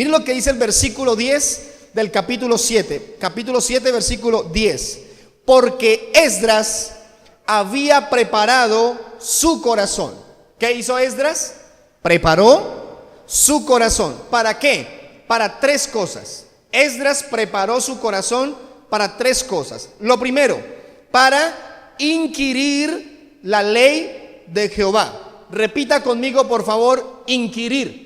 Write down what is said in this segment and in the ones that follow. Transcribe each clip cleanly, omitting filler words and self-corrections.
Miren lo que dice el versículo 10 del capítulo 7. Capítulo 7, versículo 10. Porque Esdras había preparado su corazón. ¿Qué hizo Esdras? Preparó su corazón. ¿Para qué? Para tres cosas. Esdras preparó su corazón para tres cosas. Lo primero, para inquirir la ley de Jehová. Repita conmigo, por favor, inquirir.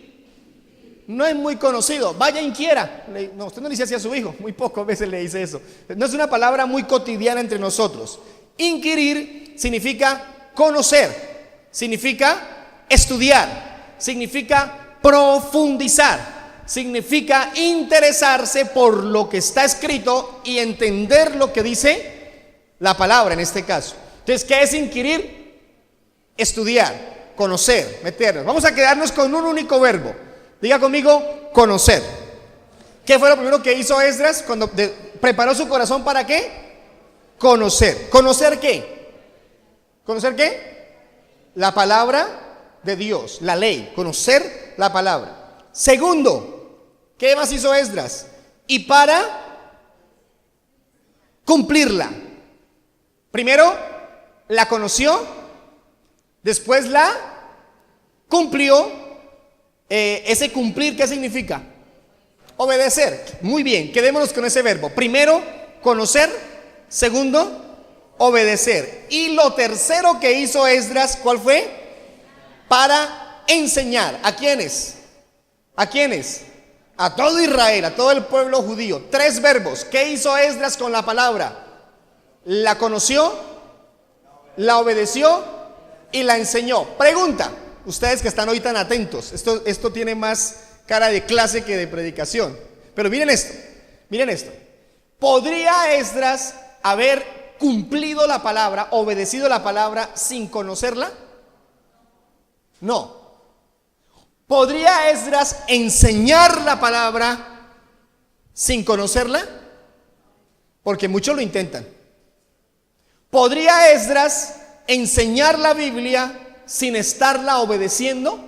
No es muy conocido. Vaya, inquiera. No, usted no le dice así a su hijo. Muy pocas veces le dice eso. No es una palabra muy cotidiana entre nosotros. Inquirir significa conocer, significa estudiar, significa profundizar, significa interesarse por lo que está escrito y entender lo que dice la palabra en este caso. Entonces, ¿qué es inquirir? Estudiar, conocer, meternos. Vamos a quedarnos con un único verbo. Diga conmigo, conocer. ¿Qué fue lo primero que hizo Esdras cuando preparó su corazón para qué? Conocer. ¿Conocer qué? ¿Conocer qué? La palabra de Dios, la ley. Conocer la palabra. Segundo, ¿qué más hizo Esdras? Y para cumplirla. Primero la conoció, después la cumplió. Ese cumplir, ¿qué significa? Obedecer. Muy bien, quedémonos con ese verbo. Primero, conocer. Segundo, obedecer. Y lo tercero que hizo Esdras, ¿cuál fue? Para enseñar. ¿A quiénes? ¿A quiénes? A todo Israel, a todo el pueblo judío. Tres verbos. ¿Qué hizo Esdras con la palabra? La conoció, la obedeció y la enseñó. Pregunta. Ustedes que están hoy tan atentos, esto tiene más cara de clase que de predicación. Pero miren esto. ¿Podría Esdras haber cumplido la palabra, obedecido la palabra sin conocerla? No. ¿Podría Esdras enseñar la palabra sin conocerla? Porque muchos lo intentan. ¿Podría Esdras enseñar la Biblia sin estarla obedeciendo?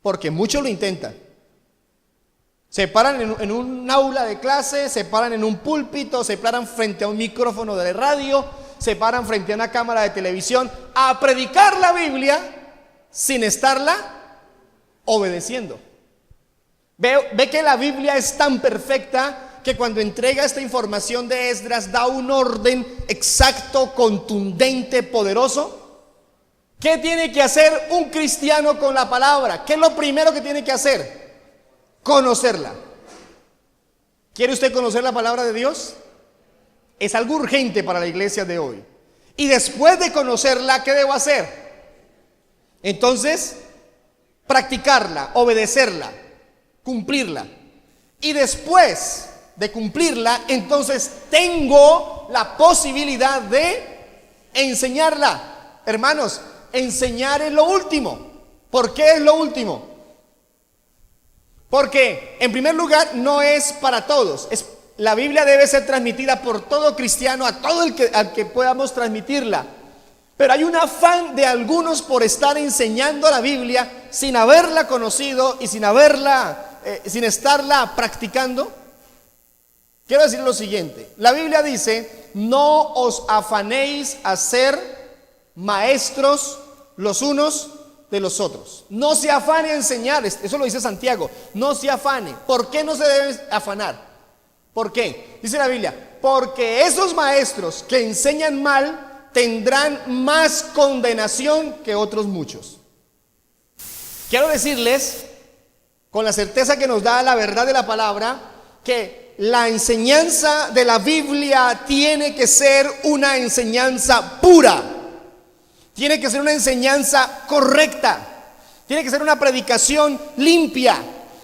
Porque muchos lo intentan. Se paran en un aula de clase, se paran en un púlpito, se paran frente a un micrófono de radio, se paran frente a una cámara de televisión a predicar la Biblia sin estarla obedeciendo. Ve que la Biblia es tan perfecta que cuando entrega esta información de Esdras da un orden exacto, contundente, poderoso. ¿Qué tiene que hacer un cristiano con la palabra? ¿Qué es lo primero que tiene que hacer? Conocerla. ¿Quiere usted conocer la palabra de Dios? Es algo urgente para la iglesia de hoy. Y después de conocerla, ¿qué debo hacer? Entonces, practicarla, obedecerla, cumplirla. Y después de cumplirla, entonces tengo la posibilidad de enseñarla. Hermanos, enseñar es lo último. ¿Por qué es lo último? Porque en primer lugar no es para todos. La Biblia debe ser transmitida por todo cristiano, a todo al que podamos transmitirla. Pero hay un afán de algunos por estar enseñando la Biblia sin haberla conocido y sin estarla practicando. Quiero decir lo siguiente. La Biblia dice: no os afanéis a ser maestros los unos de los otros. No se afane a enseñar. Eso lo dice Santiago. No se afane. ¿Por qué no se debe afanar? ¿Por qué? Dice la Biblia: porque esos maestros que enseñan mal tendrán más condenación que otros muchos. Quiero decirles, con la certeza que nos da la verdad de la palabra, que la enseñanza de la Biblia tiene que ser una enseñanza pura. Tiene que ser una enseñanza correcta. Tiene que ser una predicación limpia.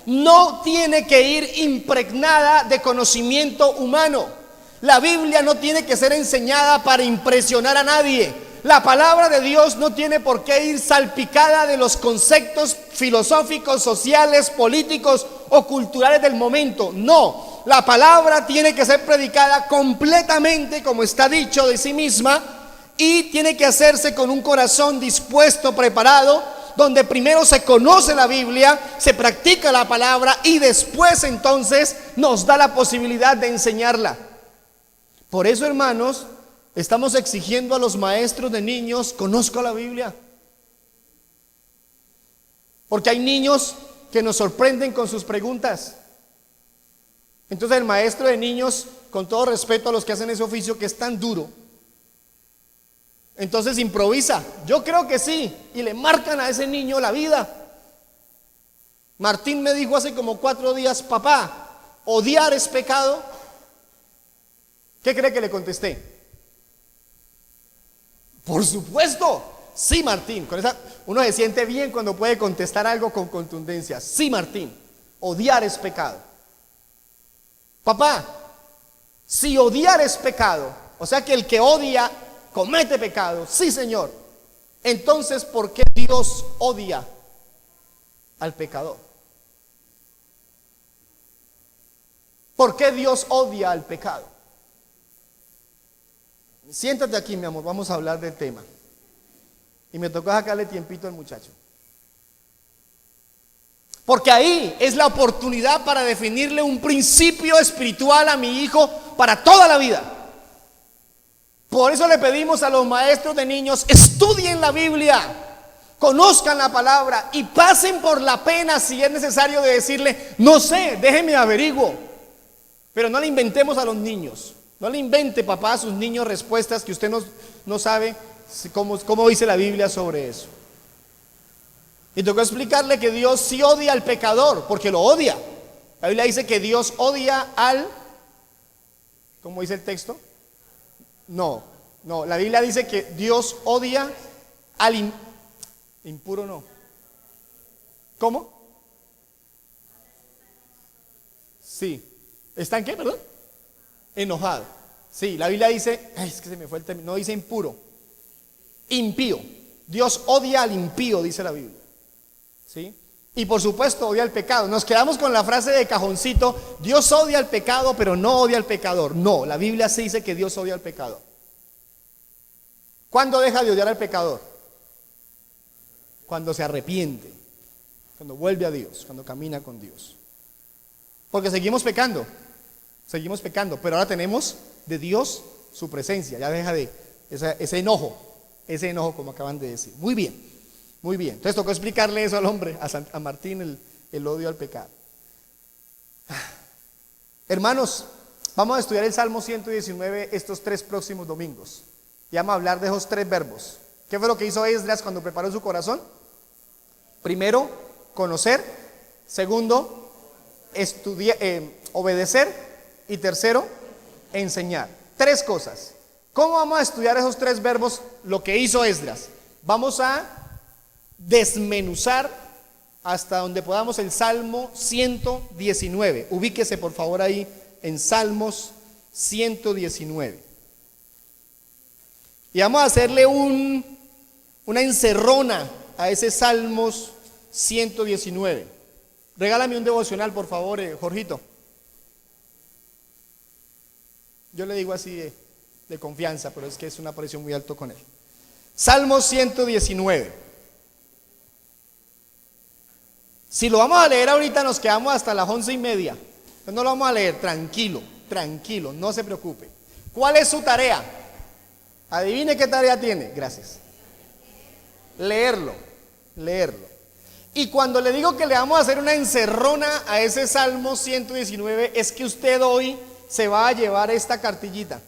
No tiene que ir impregnada de conocimiento humano. La Biblia no tiene que ser enseñada para impresionar a nadie. La palabra de Dios no tiene por qué ir salpicada de los conceptos filosóficos, sociales, políticos o culturales del momento. No, la palabra tiene que ser predicada completamente, como está dicho, de sí misma. Y tiene que hacerse con un corazón dispuesto, preparado, donde primero se conoce la Biblia, se practica la palabra y después entonces nos da la posibilidad de enseñarla. Por eso, hermanos, estamos exigiendo a los maestros de niños: conozca la Biblia. Porque hay niños que nos sorprenden con sus preguntas. Entonces el maestro de niños, con todo respeto a los que hacen ese oficio que es tan duro, entonces improvisa: yo creo que sí, y le marcan a ese niño la vida. Martín me dijo hace como 4 días: papá, ¿odiar es pecado? ¿Qué cree que le contesté? Por supuesto, sí, Martín. Con esa, uno se siente bien cuando puede contestar algo con contundencia. Sí, Martín, odiar es pecado. Papá, si odiar es pecado, o sea que el que odia comete pecado. Sí, Señor. Entonces, ¿por qué Dios odia al pecador? ¿Por qué Dios odia al pecado? Siéntate aquí, mi amor, vamos a hablar del tema. Y me tocó sacarle tiempito al muchacho. Porque ahí es la oportunidad para definirle un principio espiritual a mi hijo para toda la vida. Por eso le pedimos a los maestros de niños: estudien la Biblia, conozcan la palabra y pasen por la pena si es necesario de decirle: no sé, déjeme averiguo. Pero no le inventemos a los niños. No le invente, papá, a sus niños respuestas que usted no sabe cómo dice la Biblia sobre eso. Y tocó explicarle que Dios sí odia al pecador, porque lo odia. La Biblia dice que Dios odia al... ¿Cómo dice el texto? No, la Biblia dice que Dios odia al impuro, no. ¿Cómo? Sí. ¿Está en qué, perdón? Enojado. Sí, la Biblia dice, es que se me fue el término, no dice impuro, impío. Dios odia al impío, dice la Biblia. ¿Sí? Y por supuesto odia al pecado. Nos quedamos con la frase de cajoncito: Dios odia al pecado, pero no odia al pecador. No, la Biblia sí dice que Dios odia al pecador. ¿Cuándo deja de odiar al pecador? Cuando se arrepiente, cuando vuelve a Dios, cuando camina con Dios. Porque seguimos pecando, pero ahora tenemos de Dios su presencia. Ya deja de ese enojo como acaban de decir. Muy bien. Entonces tocó explicarle eso al hombre, a Martín, el odio al pecado. Hermanos, vamos a estudiar el Salmo 119 estos 3 próximos domingos. Y vamos a hablar de esos 3 verbos. ¿Qué fue lo que hizo Esdras cuando preparó su corazón? Primero, conocer. Segundo, estudiar, obedecer. Y tercero, enseñar. 3 cosas. ¿Cómo vamos a estudiar esos 3 verbos? Lo que hizo Esdras. Vamos a desmenuzar hasta donde podamos el Salmo 119. Ubíquese por favor ahí en Salmos 119. Y vamos a hacerle una encerrona a ese Salmos 119. Regálame un devocional, por favor, Jorgito. Yo le digo así de confianza, pero es que es una presión muy alto con él. Salmos 119. Si lo vamos a leer ahorita, nos quedamos hasta las 11:30. Entonces no lo vamos a leer, tranquilo, no se preocupe. ¿Cuál es su tarea? Adivine qué tarea tiene. Gracias. Leerlo. Y cuando le digo que le vamos a hacer una encerrona a ese Salmo 119, es que usted hoy se va a llevar esta cartillita.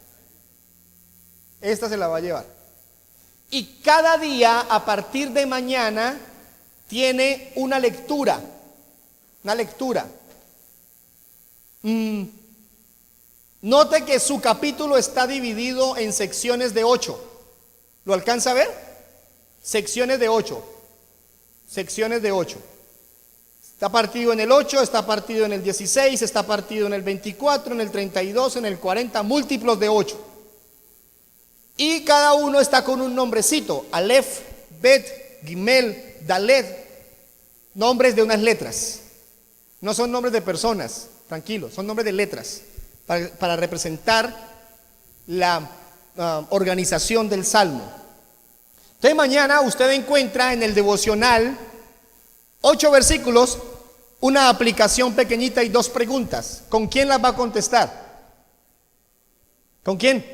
Esta se la va a llevar. Y cada día, a partir de mañana, tiene una lectura. Note que su capítulo está dividido en secciones de 8. ¿Lo alcanza a ver? Secciones de 8. Está partido en el 8, está partido en el 16, está partido en el 24, en el 32, en el 40, múltiplos de 8. Y cada uno está con un nombrecito: Aleph, Bet, Gimel, Dalet. Nombres de unas letras. No son nombres de personas, tranquilos, son nombres de letras para representar la organización del Salmo. Entonces mañana usted encuentra en el devocional 8 versículos, una aplicación pequeñita y 2 preguntas. ¿Con quién las va a contestar? ¿Con quién?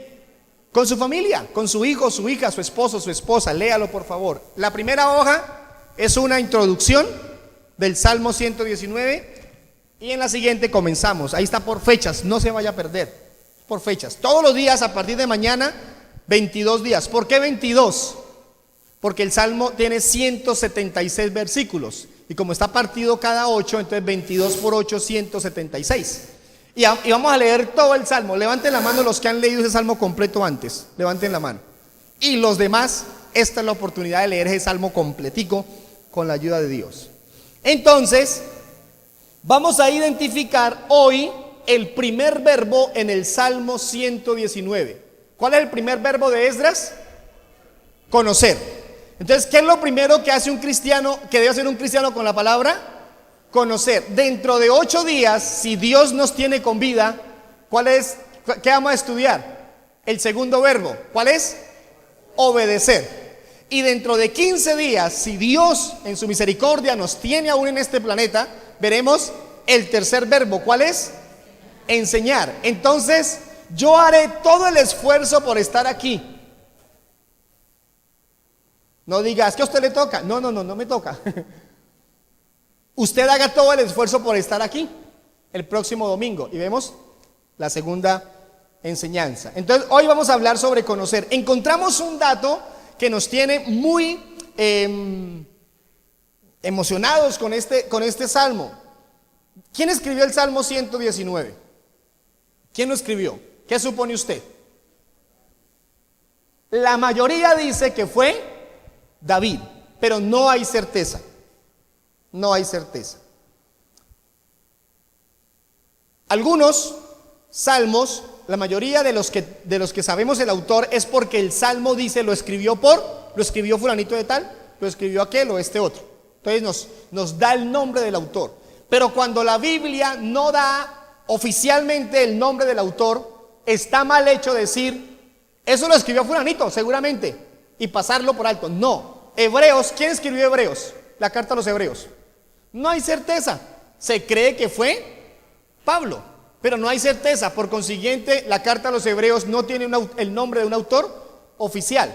Con su familia, con su hijo, su hija, su esposo, su esposa. Léalo por favor. La primera hoja es una introducción del Salmo 119 y en la siguiente comenzamos. Ahí está por fechas, no se vaya a perder. Por fechas. Todos los días a partir de mañana, 22 días. ¿Por qué 22? Porque el Salmo tiene 176 versículos. Y como está partido cada 8, entonces 22 por 8, 176. Y vamos a leer todo el Salmo. Levanten la mano los que han leído ese Salmo completo antes. Levanten la mano. Y los demás, esta es la oportunidad de leer ese Salmo completico con la ayuda de Dios. Entonces, vamos a identificar hoy el primer verbo en el Salmo 119. ¿Cuál es el primer verbo de Esdras? Conocer. Entonces, ¿qué es lo primero que hace un cristiano, que debe hacer un cristiano con la palabra? Conocer. Dentro de 8 días, si Dios nos tiene con vida, ¿qué vamos a estudiar? El segundo verbo. ¿Cuál es? Obedecer. Y dentro de 15 días, si Dios en su misericordia nos tiene aún en este planeta, veremos el tercer verbo. ¿Cuál es? Enseñar. Entonces, yo haré todo el esfuerzo por estar aquí. No diga, es que a usted le toca. No me toca. Usted haga todo el esfuerzo por estar aquí el próximo domingo y vemos la segunda enseñanza. Entonces, hoy vamos a hablar sobre conocer. Encontramos un dato que nos tiene muy emocionados con este salmo. ¿Quién escribió el Salmo 119? ¿Quién lo escribió? ¿Qué supone usted? La mayoría dice que fue David, pero no hay certeza. No hay certeza. Algunos salmos, la mayoría de los que sabemos el autor es porque el salmo dice lo escribió fulanito de tal, lo escribió aquel o este otro. Entonces nos da el nombre del autor. Pero cuando la Biblia no da oficialmente el nombre del autor, está mal hecho decir, eso lo escribió fulanito, seguramente, y pasarlo por alto. No. Hebreos, ¿quién escribió Hebreos? La carta a los Hebreos. No hay certeza. Se cree que fue Pablo, pero no hay certeza. Por consiguiente, la carta a los Hebreos no tiene el nombre de un autor oficial.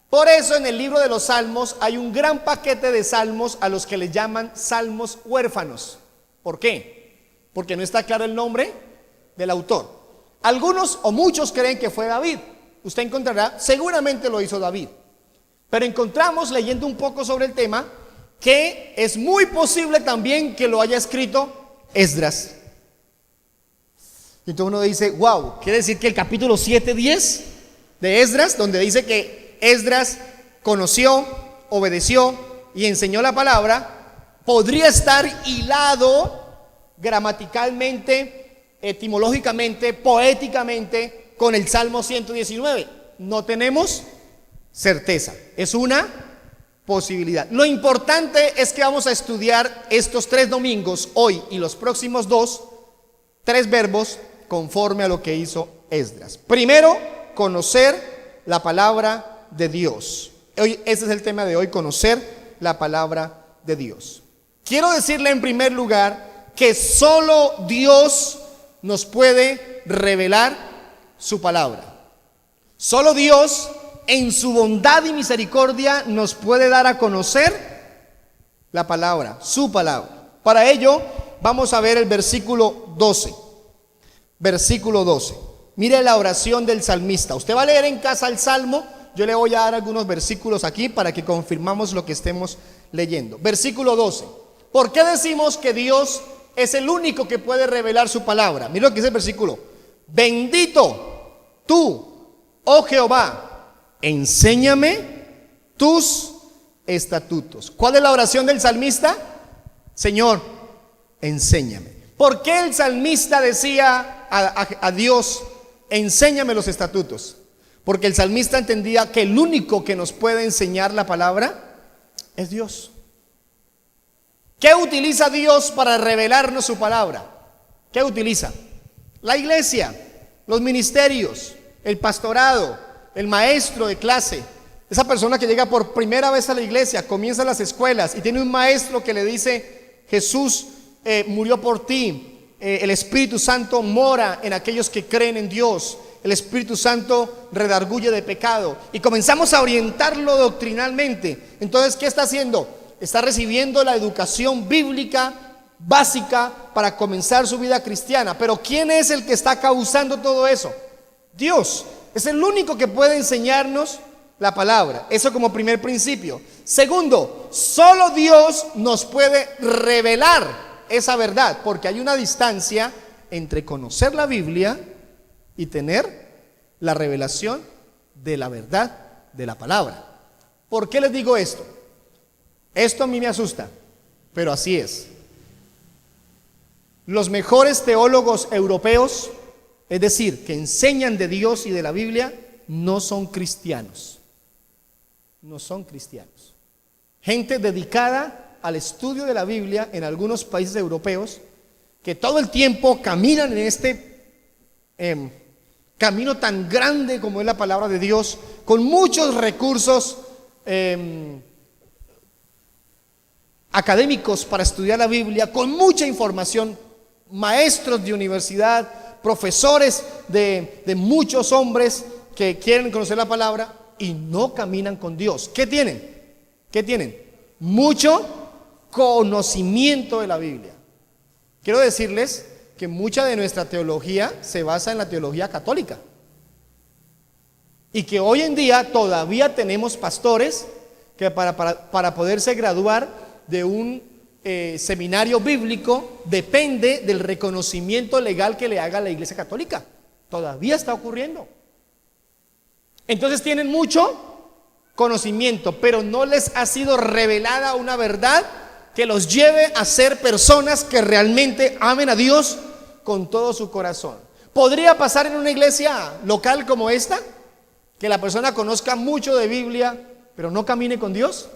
Por eso en el libro de los Salmos hay un gran paquete de salmos a los que le llaman salmos huérfanos. ¿Por qué? Porque no está claro el nombre del autor. Algunos o muchos creen que fue David. Usted encontrará, seguramente lo hizo David. Pero encontramos, leyendo un poco sobre el tema, que es muy posible también que lo haya escrito Esdras. Y entonces uno dice, wow, quiere decir que el capítulo 7-10 de Esdras, donde dice que Esdras conoció, obedeció y enseñó la palabra, podría estar hilado gramaticalmente, etimológicamente, poéticamente con el Salmo 119. No tenemos certeza, es una posibilidad. Lo importante es que vamos a estudiar estos 3 domingos, hoy y los próximos 2, 3 verbos conforme a lo que hizo Esdras. Primero, conocer la palabra de Dios. Hoy, ese es el tema de hoy, conocer la palabra de Dios. Quiero decirle en primer lugar que solo Dios nos puede revelar su palabra. Solo Dios en su bondad y misericordia nos puede dar a conocer la palabra, su palabra. Para ello vamos a ver el versículo 12. Versículo 12. Mire la oración del salmista. Usted va a leer en casa el salmo. Yo le voy a dar algunos versículos aquí para que confirmamos lo que estemos leyendo. Versículo 12. ¿Por qué decimos que Dios es el único que puede revelar su palabra? Mire lo que dice el versículo. Bendito tú, oh Jehová, enséñame tus estatutos. ¿Cuál es la oración del salmista? Señor, enséñame. ¿Por qué el salmista decía a Dios, enséñame los estatutos? Porque el salmista entendía que el único que nos puede enseñar la palabra es Dios. ¿Qué utiliza Dios para revelarnos su palabra? ¿Qué utiliza? La iglesia, los ministerios, el pastorado, el maestro de clase, Esa persona que llega por primera vez a la iglesia, comienza las escuelas y tiene un maestro que le dice: Jesús murió por ti, el Espíritu Santo mora en aquellos que creen en Dios, el Espíritu Santo redarguye de pecado, y comenzamos a orientarlo doctrinalmente. Entonces, ¿qué está haciendo? Está recibiendo la educación bíblica básica para comenzar su vida cristiana. Pero ¿quién es el que está causando todo eso? Dios. Es el único que puede enseñarnos la palabra. Eso como primer principio. Segundo, solo Dios nos puede revelar esa verdad, porque hay una distancia entre conocer la Biblia y tener la revelación de la verdad de la palabra. ¿Por qué les digo esto? Esto a mí me asusta, pero así es. Los mejores teólogos europeos, es decir, que enseñan de Dios y de la Biblia, no son cristianos. No son cristianos. Gente dedicada al estudio de la Biblia en algunos países europeos, que todo el tiempo caminan en este camino tan grande como es la palabra de Dios, con muchos recursos académicos para estudiar la Biblia, con mucha información, maestros de universidad, profesores de muchos hombres que quieren conocer la palabra y no caminan con Dios. ¿Qué tienen? ¿Qué tienen? Mucho conocimiento de la Biblia. Quiero decirles que mucha de nuestra teología se basa en la teología católica, y que hoy en día todavía tenemos pastores que para poderse graduar de un seminario bíblico depende del reconocimiento legal que le haga la Iglesia Católica. Todavía está ocurriendo. Entonces tienen mucho conocimiento, pero no les ha sido revelada una verdad que los lleve a ser personas que realmente amen a Dios con todo su corazón. ¿Podría pasar en una iglesia local como esta, que la persona conozca mucho de Biblia, pero no camine con Dios?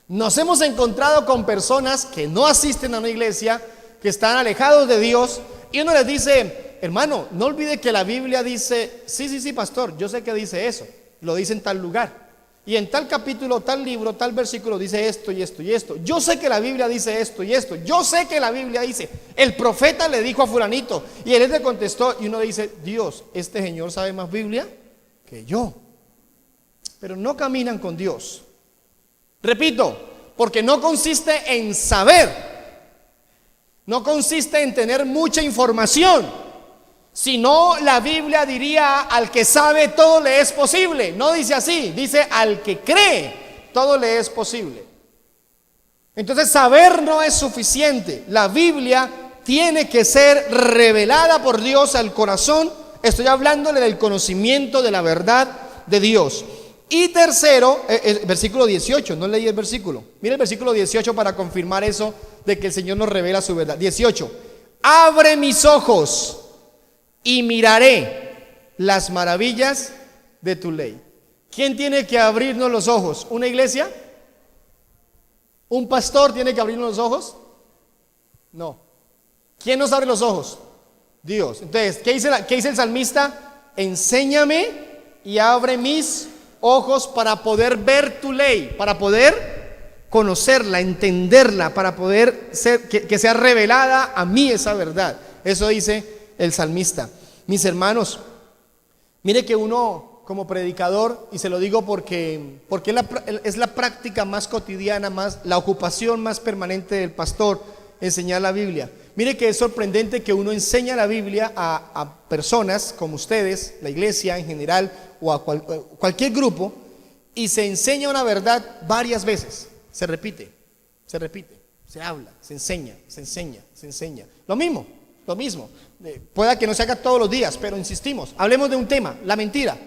Nos hemos encontrado con personas que no asisten a una iglesia, que están alejados de Dios, y uno les dice: hermano, no olvide que la Biblia dice, sí, pastor, yo sé que dice eso, lo dice en tal lugar, y en tal capítulo, tal libro, tal versículo dice esto y esto y esto. Yo sé que la Biblia dice esto y esto. Yo sé que la Biblia dice, el profeta le dijo a fulanito, y él le contestó, y uno dice: Dios, este señor sabe más Biblia que yo. Pero no caminan con Dios. Repito, porque no consiste en saber, no consiste en tener mucha información, sino la Biblia diría: al que sabe todo le es posible. No dice así, dice: al que cree todo le es posible. Entonces saber no es suficiente. La Biblia tiene que ser revelada por Dios al corazón. Estoy hablándole del conocimiento de la verdad de Dios. Y tercero, versículo 18, no leí el versículo. Mira el versículo 18 para confirmar eso de que el Señor nos revela su verdad. 18: abre mis ojos y miraré las maravillas de tu ley. ¿Quién tiene que abrirnos los ojos? ¿Una iglesia? ¿Un pastor tiene que abrirnos los ojos? No. ¿Quién nos abre los ojos? Dios. Entonces, ¿qué dice el salmista? Enséñame y abre mis ojos para poder ver tu ley, para poder conocerla, entenderla, para poder que sea revelada a mí esa verdad. Eso dice el salmista. Mis hermanos, mire que uno como predicador, y se lo digo porque es la práctica más cotidiana, la ocupación más permanente del pastor, enseñar la Biblia. Mire que es sorprendente que uno enseña la Biblia a personas como ustedes, la iglesia en general, o a cualquier grupo, y se enseña una verdad varias veces. Se repite, se habla, se enseña. Lo mismo. Pueda que no se haga todos los días, pero insistimos. Hablemos de un tema: la mentira.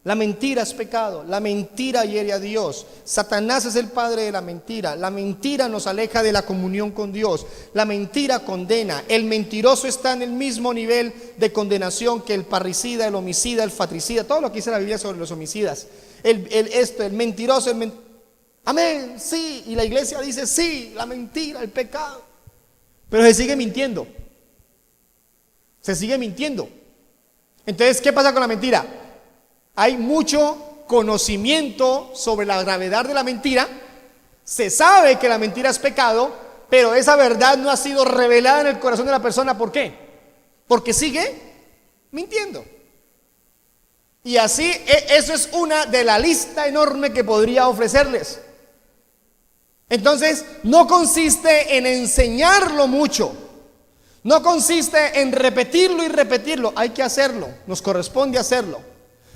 La mentira es pecado, la mentira hiere a Dios. Satanás es el padre de la mentira. La mentira nos aleja de la comunión con Dios. La mentira condena. El mentiroso está en el mismo nivel de condenación que el parricida, el homicida, el fratricida, todo lo que dice la Biblia sobre los homicidas. El mentiroso, amén, sí, y la iglesia dice sí, la mentira, el pecado. Pero se sigue mintiendo. Entonces, ¿qué pasa con la mentira? Hay mucho conocimiento sobre la gravedad de la mentira, se sabe que la mentira es pecado, pero esa verdad no ha sido revelada en el corazón de la persona. ¿Por qué? Porque sigue mintiendo. Y así, eso es una de la lista enorme que podría ofrecerles. Entonces, no consiste en enseñarlo mucho, no consiste en repetirlo y repetirlo, hay que hacerlo, nos corresponde hacerlo.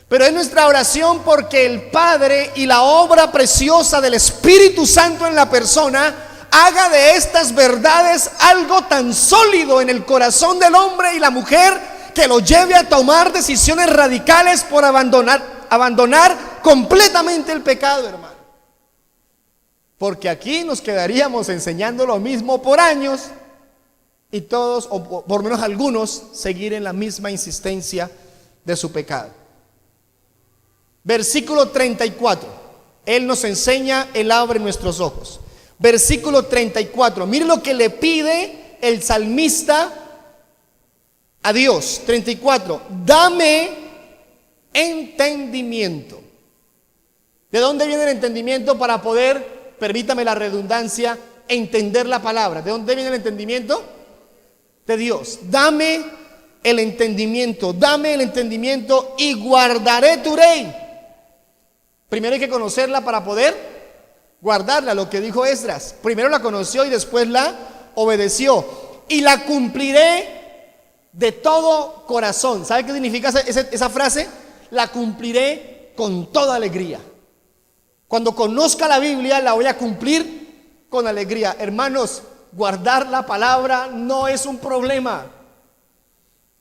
Pero es nuestra oración porque el Padre y la obra preciosa del Espíritu Santo en la persona haga de estas verdades algo tan sólido en el corazón del hombre y la mujer que lo lleve a tomar decisiones radicales por abandonar completamente el pecado, hermano. Porque aquí nos quedaríamos enseñando lo mismo por años y todos, o por lo menos algunos, seguir en la misma insistencia de su pecado. Versículo 34. Él nos enseña, Él abre nuestros ojos. Versículo 34. Mire lo que le pide el salmista a Dios. 34. Dame entendimiento. ¿De dónde viene el entendimiento para poder, permítame la redundancia, entender la palabra? ¿De dónde viene el entendimiento? De Dios. Dame el entendimiento y guardaré tu ley. Primero hay que conocerla para poder guardarla, lo que dijo Esdras. Primero la conoció y después la obedeció. Y la cumpliré de todo corazón. ¿Sabe qué significa esa frase? La cumpliré con toda alegría. Cuando conozca la Biblia, la voy a cumplir con alegría. Hermanos, guardar la palabra no es un problema.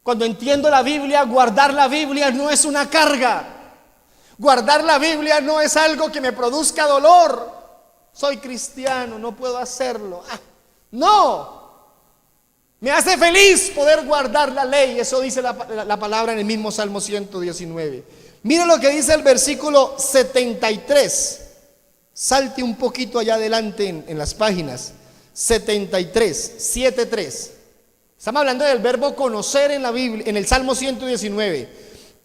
Cuando entiendo la Biblia, guardar la Biblia no es una carga. Guardar la Biblia no es algo que me produzca dolor. Soy cristiano, no puedo hacerlo. No, me hace feliz poder guardar la ley. Eso dice la palabra en el mismo Salmo 119. Mira lo que dice el versículo 73. Salte un poquito allá adelante en las páginas. 73. Estamos hablando del verbo conocer en la Biblia, en el Salmo 119.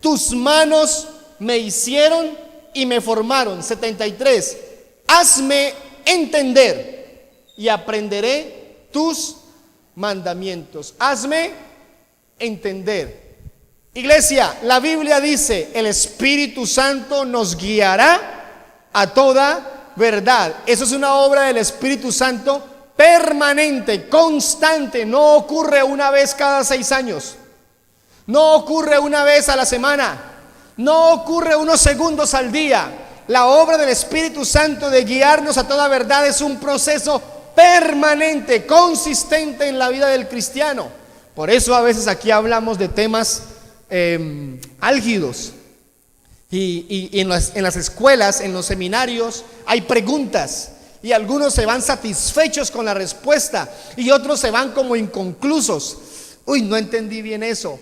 Tus manos me hicieron y me formaron. 73. Hazme entender y aprenderé tus mandamientos. Hazme entender. Iglesia, la Biblia dice: el Espíritu Santo nos guiará a toda verdad. Eso es una obra del Espíritu Santo permanente, constante. No ocurre una vez cada 6 años, no ocurre una vez a la semana, no ocurre unos segundos al día. La obra del Espíritu Santo de guiarnos a toda verdad es un proceso permanente, consistente en la vida del cristiano. Por eso a veces aquí hablamos de temas álgidos. Y en las escuelas, en los seminarios, hay preguntas. Y algunos se van satisfechos con la respuesta y otros se van como inconclusos. Uy, no entendí bien eso.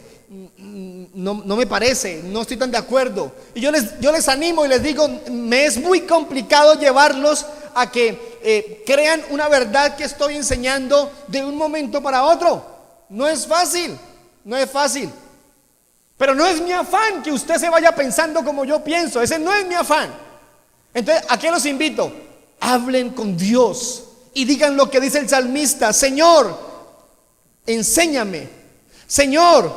No me parece, no estoy tan de acuerdo. Y yo les animo y les digo, me es muy complicado llevarlos a que crean una verdad que estoy enseñando de un momento para otro. No es fácil. Pero no es mi afán que usted se vaya pensando como yo pienso. Ese no es mi afán. Entonces, ¿a qué los invito? Hablen con Dios y digan lo que dice el salmista: Señor, enséñame. Señor,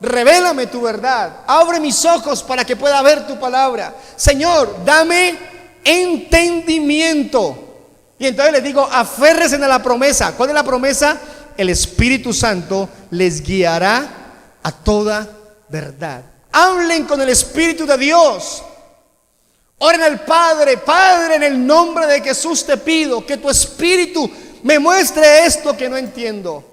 revélame tu verdad. Abre mis ojos para que pueda ver tu palabra. Señor, dame entendimiento. Y entonces les digo, aférrense a la promesa. ¿Cuál es la promesa? El Espíritu Santo les guiará a toda verdad. Hablen con el Espíritu de Dios. Oren al Padre: Padre, en el nombre de Jesús te pido que tu Espíritu me muestre esto que no entiendo.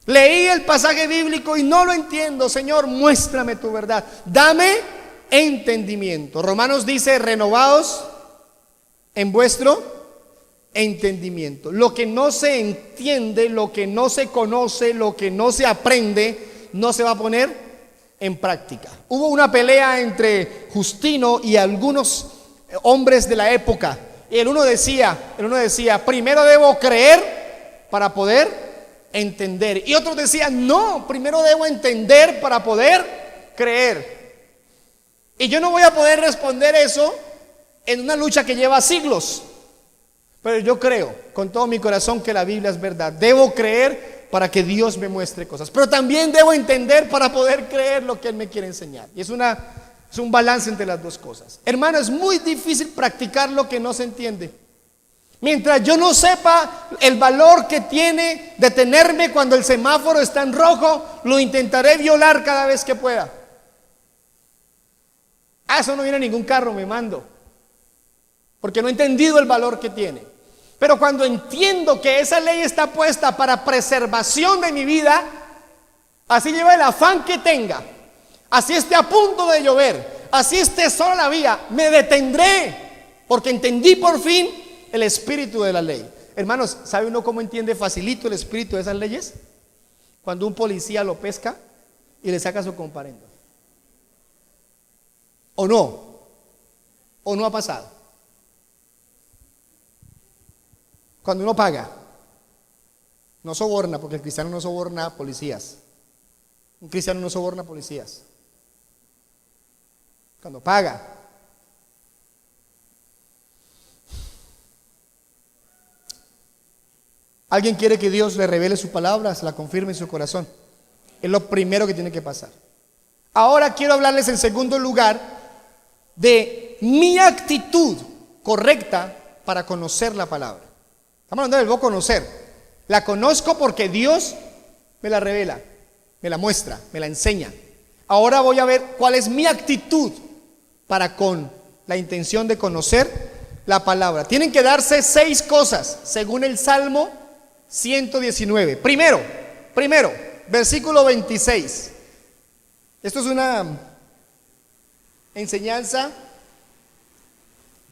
Leí el pasaje bíblico y no lo entiendo. Señor, muéstrame tu verdad. Dame entendimiento. Romanos dice: renovaos en vuestro entendimiento. Lo que no se entiende, lo que no se conoce, lo que no se aprende, no se va a poner en práctica. Hubo una pelea entre Justino y algunos hombres de la época. Y el uno decía, primero debo creer para poder entender. Y otros decían, no, primero debo entender para poder creer. Y yo no voy a poder responder eso en una lucha que lleva siglos. Pero yo creo con todo mi corazón que la Biblia es verdad. Debo creer para que Dios me muestre cosas, pero también debo entender para poder creer lo que Él me quiere enseñar. Y es un balance entre las dos cosas. Hermano, es muy difícil practicar lo que no se entiende. Mientras yo no sepa el valor que tiene detenerme cuando el semáforo está en rojo, lo intentaré violar cada vez que pueda. Eso no viene a ningún carro, me mando, porque no he entendido el valor que tiene. Pero cuando entiendo que esa ley está puesta para preservación de mi vida, así lleva el afán que tenga, así esté a punto de llover, así esté sola la vía, me detendré, porque entendí por fin el espíritu de la ley. Hermanos, ¿sabe uno cómo entiende facilito el espíritu de esas leyes? Cuando un policía lo pesca y le saca su comparendo. ¿O no ha pasado? Cuando uno paga, no soborna, porque el cristiano no soborna a policías. Un cristiano no soborna a policías. Cuando paga, alguien quiere que Dios le revele su palabra, se la confirme en su corazón. Es lo primero que tiene que pasar. Ahora quiero hablarles en segundo lugar de mi actitud correcta para conocer la palabra. Estamos hablando del verbo conocer. La conozco porque Dios me la revela, me la muestra, me la enseña. Ahora voy a ver cuál es mi actitud para con la intención de conocer la palabra. Tienen que darse 6 cosas según el Salmo 119. Primero, versículo 26. Esto es una enseñanza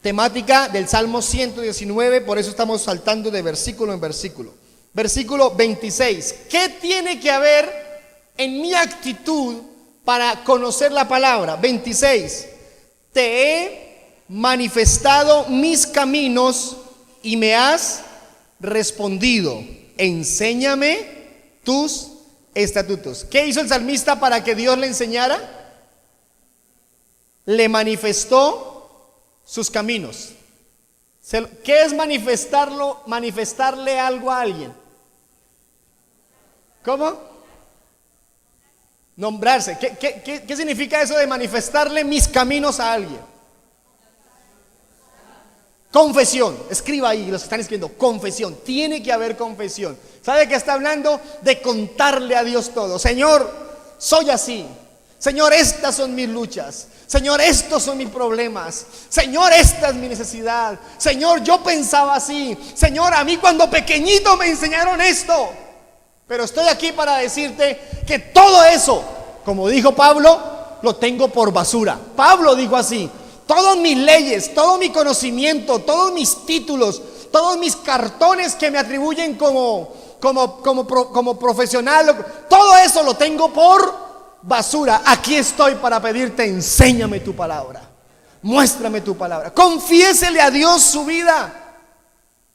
temática del Salmo 119, por eso estamos saltando de versículo en versículo. Versículo 26. ¿Qué tiene que haber en mi actitud para conocer la palabra? 26. Te he manifestado mis caminos y me has respondido. Enséñame tus estatutos. ¿Qué hizo el salmista para que Dios le enseñara? Le manifestó sus caminos. ¿Qué es manifestarle algo a alguien? ¿Cómo? Nombrarse. ¿Qué significa eso de manifestarle mis caminos a alguien? Confesión. Escriba ahí, los que están escribiendo, confesión. Tiene que haber confesión. ¿Sabe qué está hablando? De contarle a Dios todo. Señor, soy así. Señor, estas son mis luchas. Señor, estos son mis problemas. Señor, esta es mi necesidad. Señor, yo pensaba así. Señor, a mí cuando pequeñito me enseñaron esto. Pero estoy aquí para decirte que todo eso, como dijo Pablo, lo tengo por basura. Pablo dijo así: todas mis leyes, todo mi conocimiento, todos mis títulos, todos mis cartones que me atribuyen como profesional, todo eso lo tengo por basura. Aquí estoy para pedirte: enséñame tu palabra, muéstrame tu palabra. Confiésele a Dios su vida.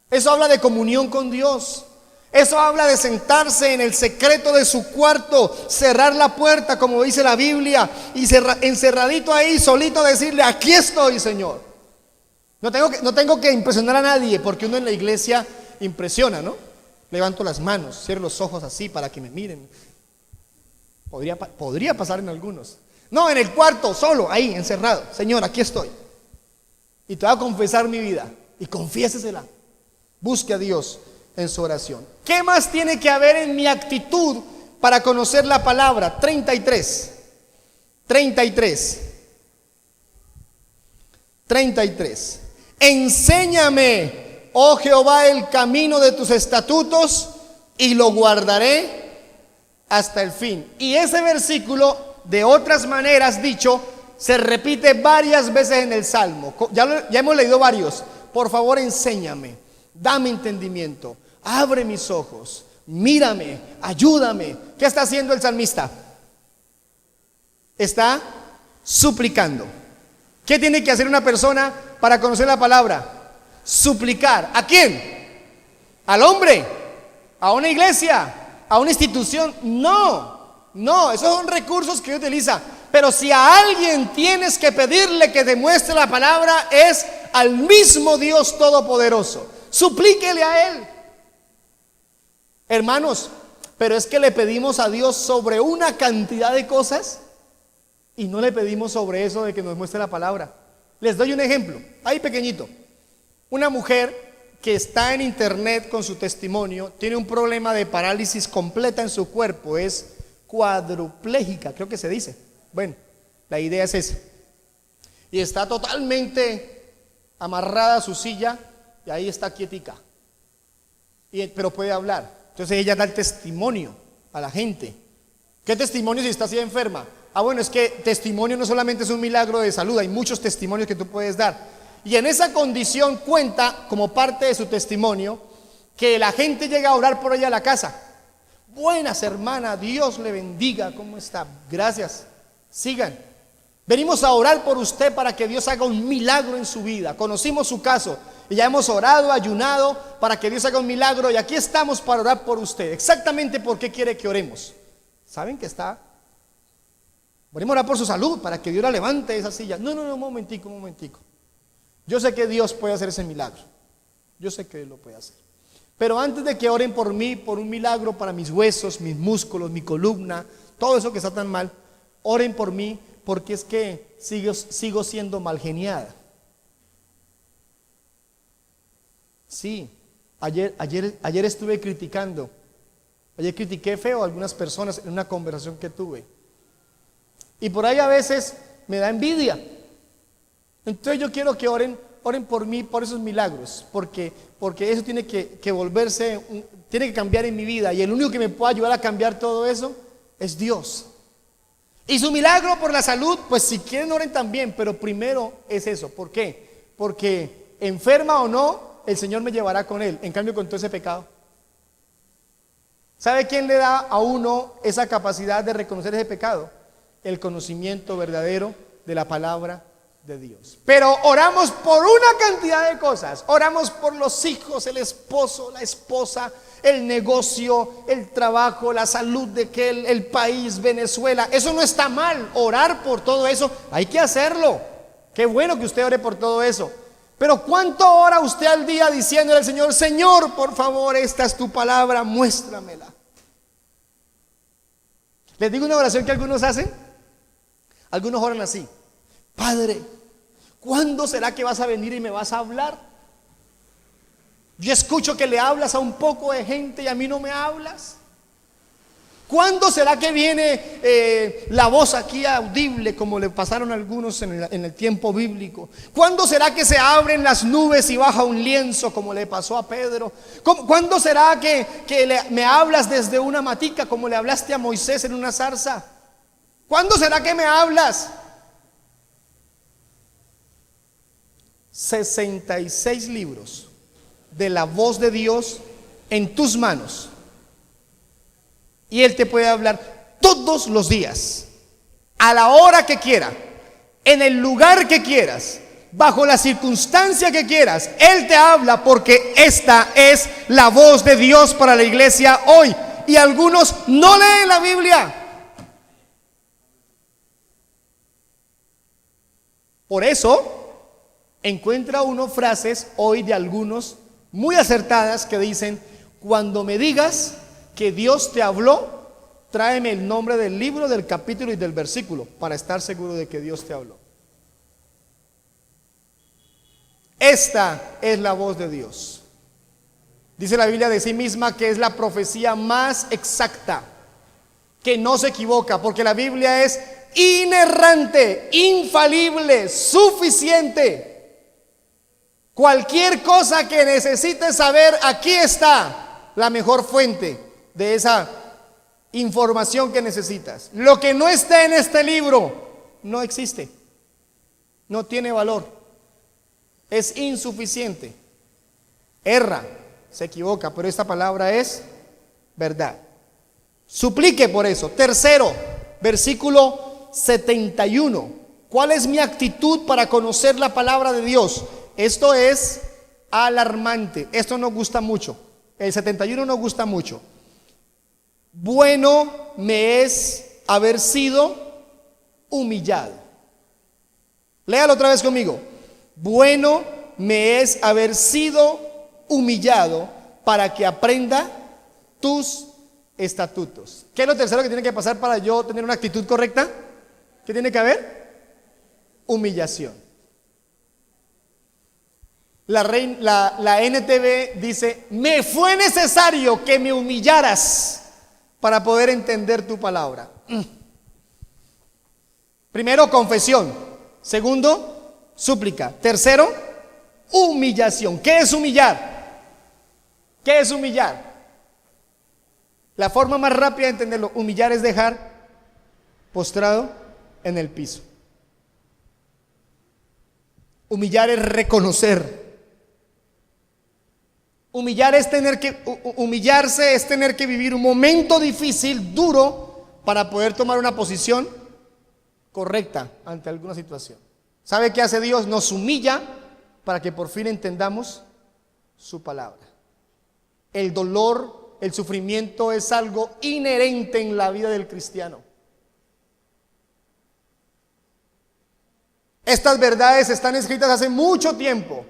Eso habla de comunión con Dios. Eso habla de sentarse en el secreto de su cuarto, cerrar la puerta, como dice la Biblia, y encerradito ahí, solito, decirle: aquí estoy, Señor. No tengo que impresionar a nadie, porque uno en la iglesia impresiona, ¿no? Levanto las manos, cierro los ojos así para que me miren. Podría pasar en algunos. No, en el cuarto, solo, ahí, encerrado. Señor, aquí estoy. Y te voy a confesar mi vida. Y confiésesela. Busque a Dios en su oración. ¿Qué más tiene que haber en mi actitud para conocer la palabra? 33. Enséñame, oh Jehová, el camino de tus estatutos y lo guardaré hasta el fin. Y ese versículo, de otras maneras dicho, se repite varias veces en el Salmo. Ya hemos leído varios. Por favor, enséñame, dame entendimiento, abre mis ojos, mírame, ayúdame. ¿Qué está haciendo el salmista? Está suplicando. ¿Qué tiene que hacer una persona para conocer la palabra? Suplicar. ¿A quién? ¿Al hombre? ¿A una iglesia? ¿A una institución? No, esos son recursos que Dios utiliza. Pero si a alguien tienes que pedirle que te muestre la palabra, es al mismo Dios Todopoderoso. Suplíquele a Él. Hermanos, pero es que le pedimos a Dios sobre una cantidad de cosas y no le pedimos sobre eso de que nos muestre la palabra. Les doy un ejemplo, ahí pequeñito. Una mujer que está en internet con su testimonio, tiene un problema de parálisis completa en su cuerpo, es cuadruplégica, creo que se dice. Bueno, la idea es esa. Y está totalmente amarrada a su silla y ahí está quietica. Pero puede hablar. Entonces ella da el testimonio a la gente. ¿Qué testimonio si está así enferma? Bueno, es que testimonio no solamente es un milagro de salud, hay muchos testimonios que tú puedes dar. Y en esa condición cuenta como parte de su testimonio que la gente llega a orar por ella a la casa. Buenas, hermana, Dios le bendiga, ¿cómo está? Gracias, sigan. Venimos a orar por usted para que Dios haga un milagro en su vida. Conocimos su caso y ya hemos orado, ayunado para que Dios haga un milagro y aquí estamos para orar por usted. Exactamente por qué quiere que oremos. ¿Saben que está? Venimos a orar por su salud para que Dios la levante de esa silla. No, un momentico. Yo sé que Dios puede hacer ese milagro. Yo sé que Él lo puede hacer. Pero antes de que oren por mí, por un milagro para mis huesos, mis músculos, mi columna, todo eso que está tan mal, oren por mí porque es que sigo siendo mal geniada. Sí, ayer estuve criticando. Ayer critiqué feo a algunas personas en una conversación que tuve. Y por ahí a veces me da envidia. Entonces yo quiero que oren por mí, por esos milagros, porque eso tiene que volverse, tiene que cambiar en mi vida, y el único que me puede ayudar a cambiar todo eso es Dios. Y su milagro por la salud, pues si quieren oren también, pero primero es eso. ¿Por qué? Porque enferma o no, el Señor me llevará con Él. En cambio, con todo ese pecado, ¿sabe quién le da a uno esa capacidad de reconocer ese pecado? El conocimiento verdadero de la palabra de Dios. Pero oramos por una cantidad de cosas. Oramos por los hijos, el esposo, la esposa, el negocio, el trabajo, la salud de el país, Venezuela. Eso no está mal, orar por todo eso, hay que hacerlo. Qué bueno que usted ore por todo eso. Pero ¿cuánto ora usted al día diciéndole al Señor: Señor, por favor, esta es tu palabra, muéstramela? Les digo una oración que algunos hacen. Algunos oran así: Padre, ¿cuándo será que vas a venir y me vas a hablar? Yo escucho que le hablas a un poco de gente y a mí no me hablas. ¿Cuándo será que viene la voz aquí audible, como le pasaron a algunos en el tiempo bíblico? ¿Cuándo será que se abren las nubes y baja un lienzo, como le pasó a Pedro? ¿Cuándo será que me hablas desde una matica, como le hablaste a Moisés en una zarza? ¿Cuándo será que me hablas? 66 libros de la voz de Dios en tus manos, y Él te puede hablar todos los días, a la hora que quiera, en el lugar que quieras, bajo la circunstancia que quieras. Él te habla, porque esta es la voz de Dios para la iglesia hoy. Y algunos no leen la Biblia. Por eso encuentra uno frases hoy de algunos muy acertadas que dicen: cuando me digas que Dios te habló, tráeme el nombre del libro, del capítulo y del versículo, para estar seguro de que Dios te habló. Esta es la voz de Dios. Dice la Biblia de sí misma que es la profecía más exacta, que no se equivoca, porque la Biblia es inerrante, infalible, suficiente. Cualquier cosa que necesites saber, aquí está la mejor fuente de esa información que necesitas. Lo que no esté en este libro no existe, no tiene valor, es insuficiente. Erra, se equivoca, pero esta palabra es verdad. Suplique por eso. Tercero, versículo 71. ¿Cuál es mi actitud para conocer la palabra de Dios? Esto es alarmante. Esto nos gusta mucho. El 71 nos gusta mucho. Bueno me es haber sido humillado. Léalo otra vez conmigo. Bueno me es haber sido humillado para que aprenda tus estatutos. ¿Qué es lo tercero que tiene que pasar para yo tener una actitud correcta? ¿Qué tiene que haber? Humillación. La NTV dice: me fue necesario que me humillaras para poder entender tu palabra. Primero, confesión. Segundo, súplica. Tercero, humillación. ¿Qué es humillar? ¿Qué es humillar? La forma más rápida de entenderlo: humillar es dejar postrado en el piso. Humillar es reconocer. Humillarse es tener que vivir un momento difícil, duro, para poder tomar una posición correcta ante alguna situación. ¿Sabe qué hace Dios? Nos humilla para que por fin entendamos su palabra. El dolor, el sufrimiento es algo inherente en la vida del cristiano. Estas verdades están escritas hace mucho tiempo,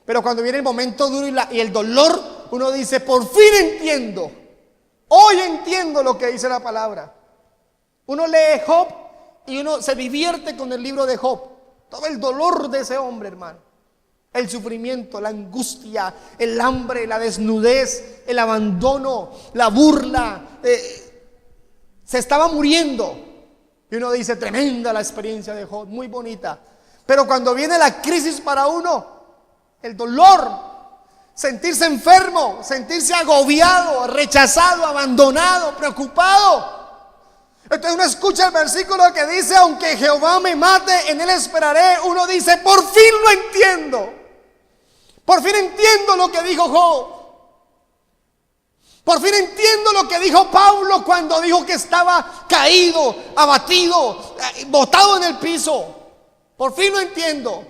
pero cuando viene el momento duro y el dolor, uno dice: por fin entiendo. Hoy entiendo lo que dice la palabra. Uno lee Job y uno se divierte con el libro de Job. Todo el dolor de ese hombre, hermano. El sufrimiento, la angustia, el hambre, la desnudez, el abandono, la burla. Se estaba muriendo. Y uno dice: tremenda la experiencia de Job, muy bonita. Pero cuando viene la crisis para uno, el dolor, sentirse enfermo, sentirse agobiado, rechazado, abandonado, preocupado. Entonces uno escucha el versículo que dice: aunque Jehová me mate, en él esperaré. Uno dice: por fin lo entiendo. Por fin entiendo lo que dijo Job. Por fin entiendo lo que dijo Pablo cuando dijo que estaba caído, abatido, botado en el piso. Por fin lo entiendo.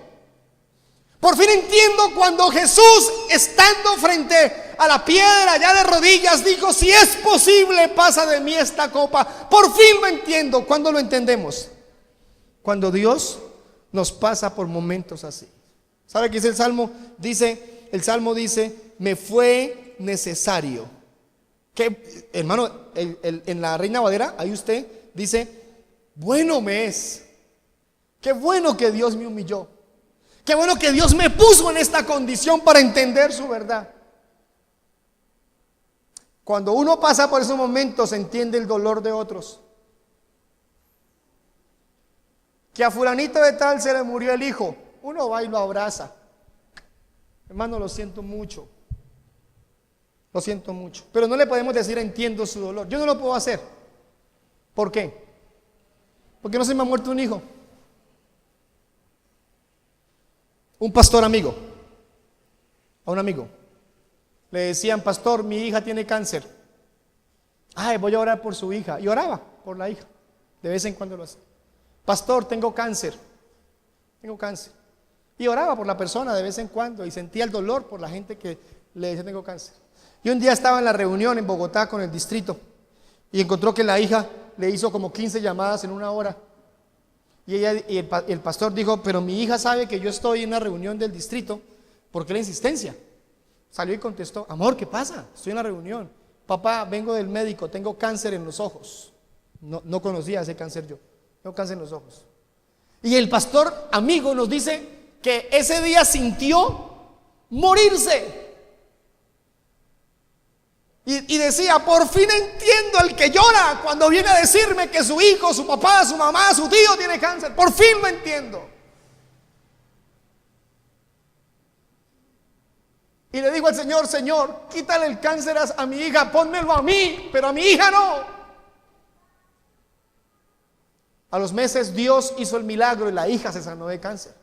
Por fin entiendo cuando Jesús, estando frente a la piedra, ya de rodillas, dijo: si es posible, pasa de mí esta copa. Por fin lo entiendo. ¿Cuándo lo entendemos? Cuando Dios nos pasa por momentos así. ¿Sabe qué dice el Salmo? El Salmo dice: me fue necesario. Que, hermano, en la Reina Valera, ahí usted dice: bueno me es. Qué bueno que Dios me humilló. Qué bueno que Dios me puso en esta condición para entender su verdad. Cuando uno pasa por esos momentos, entiende el dolor de otros. Que a fulanito de tal se le murió el hijo, uno va y lo abraza. Hermano, lo siento mucho. Lo siento mucho. Pero no le podemos decir: entiendo su dolor. Yo no lo puedo hacer. ¿Por qué? Porque no se me ha muerto un hijo. Un pastor amigo, a un amigo, le decían: pastor, mi hija tiene cáncer. Ay, voy a orar por su hija. Y oraba por la hija. De vez en cuando lo hacía. Pastor, tengo cáncer. Tengo cáncer. Y oraba por la persona de vez en cuando. Y sentía el dolor por la gente que le decía: tengo cáncer. Y un día estaba en la reunión en Bogotá con el distrito. Y encontró que la hija le hizo como 15 llamadas en una hora. Y el pastor dijo: pero mi hija sabe que yo estoy en una reunión del distrito. ¿Por qué la insistencia? Salió y contestó: amor, ¿qué pasa? Estoy en la reunión. Papá, vengo del médico, tengo cáncer en los ojos. No conocía ese cáncer yo. Tengo cáncer en los ojos. Y el pastor amigo nos dice que ese día sintió morirse. Y decía: por fin entiendo al que llora cuando viene a decirme que su hijo, su papá, su mamá, su tío tiene cáncer. Por fin lo entiendo. Y le digo al Señor: Señor, quítale el cáncer a mi hija, pónmelo a mí, pero a mi hija no. A los meses Dios hizo el milagro y la hija se sanó de cáncer.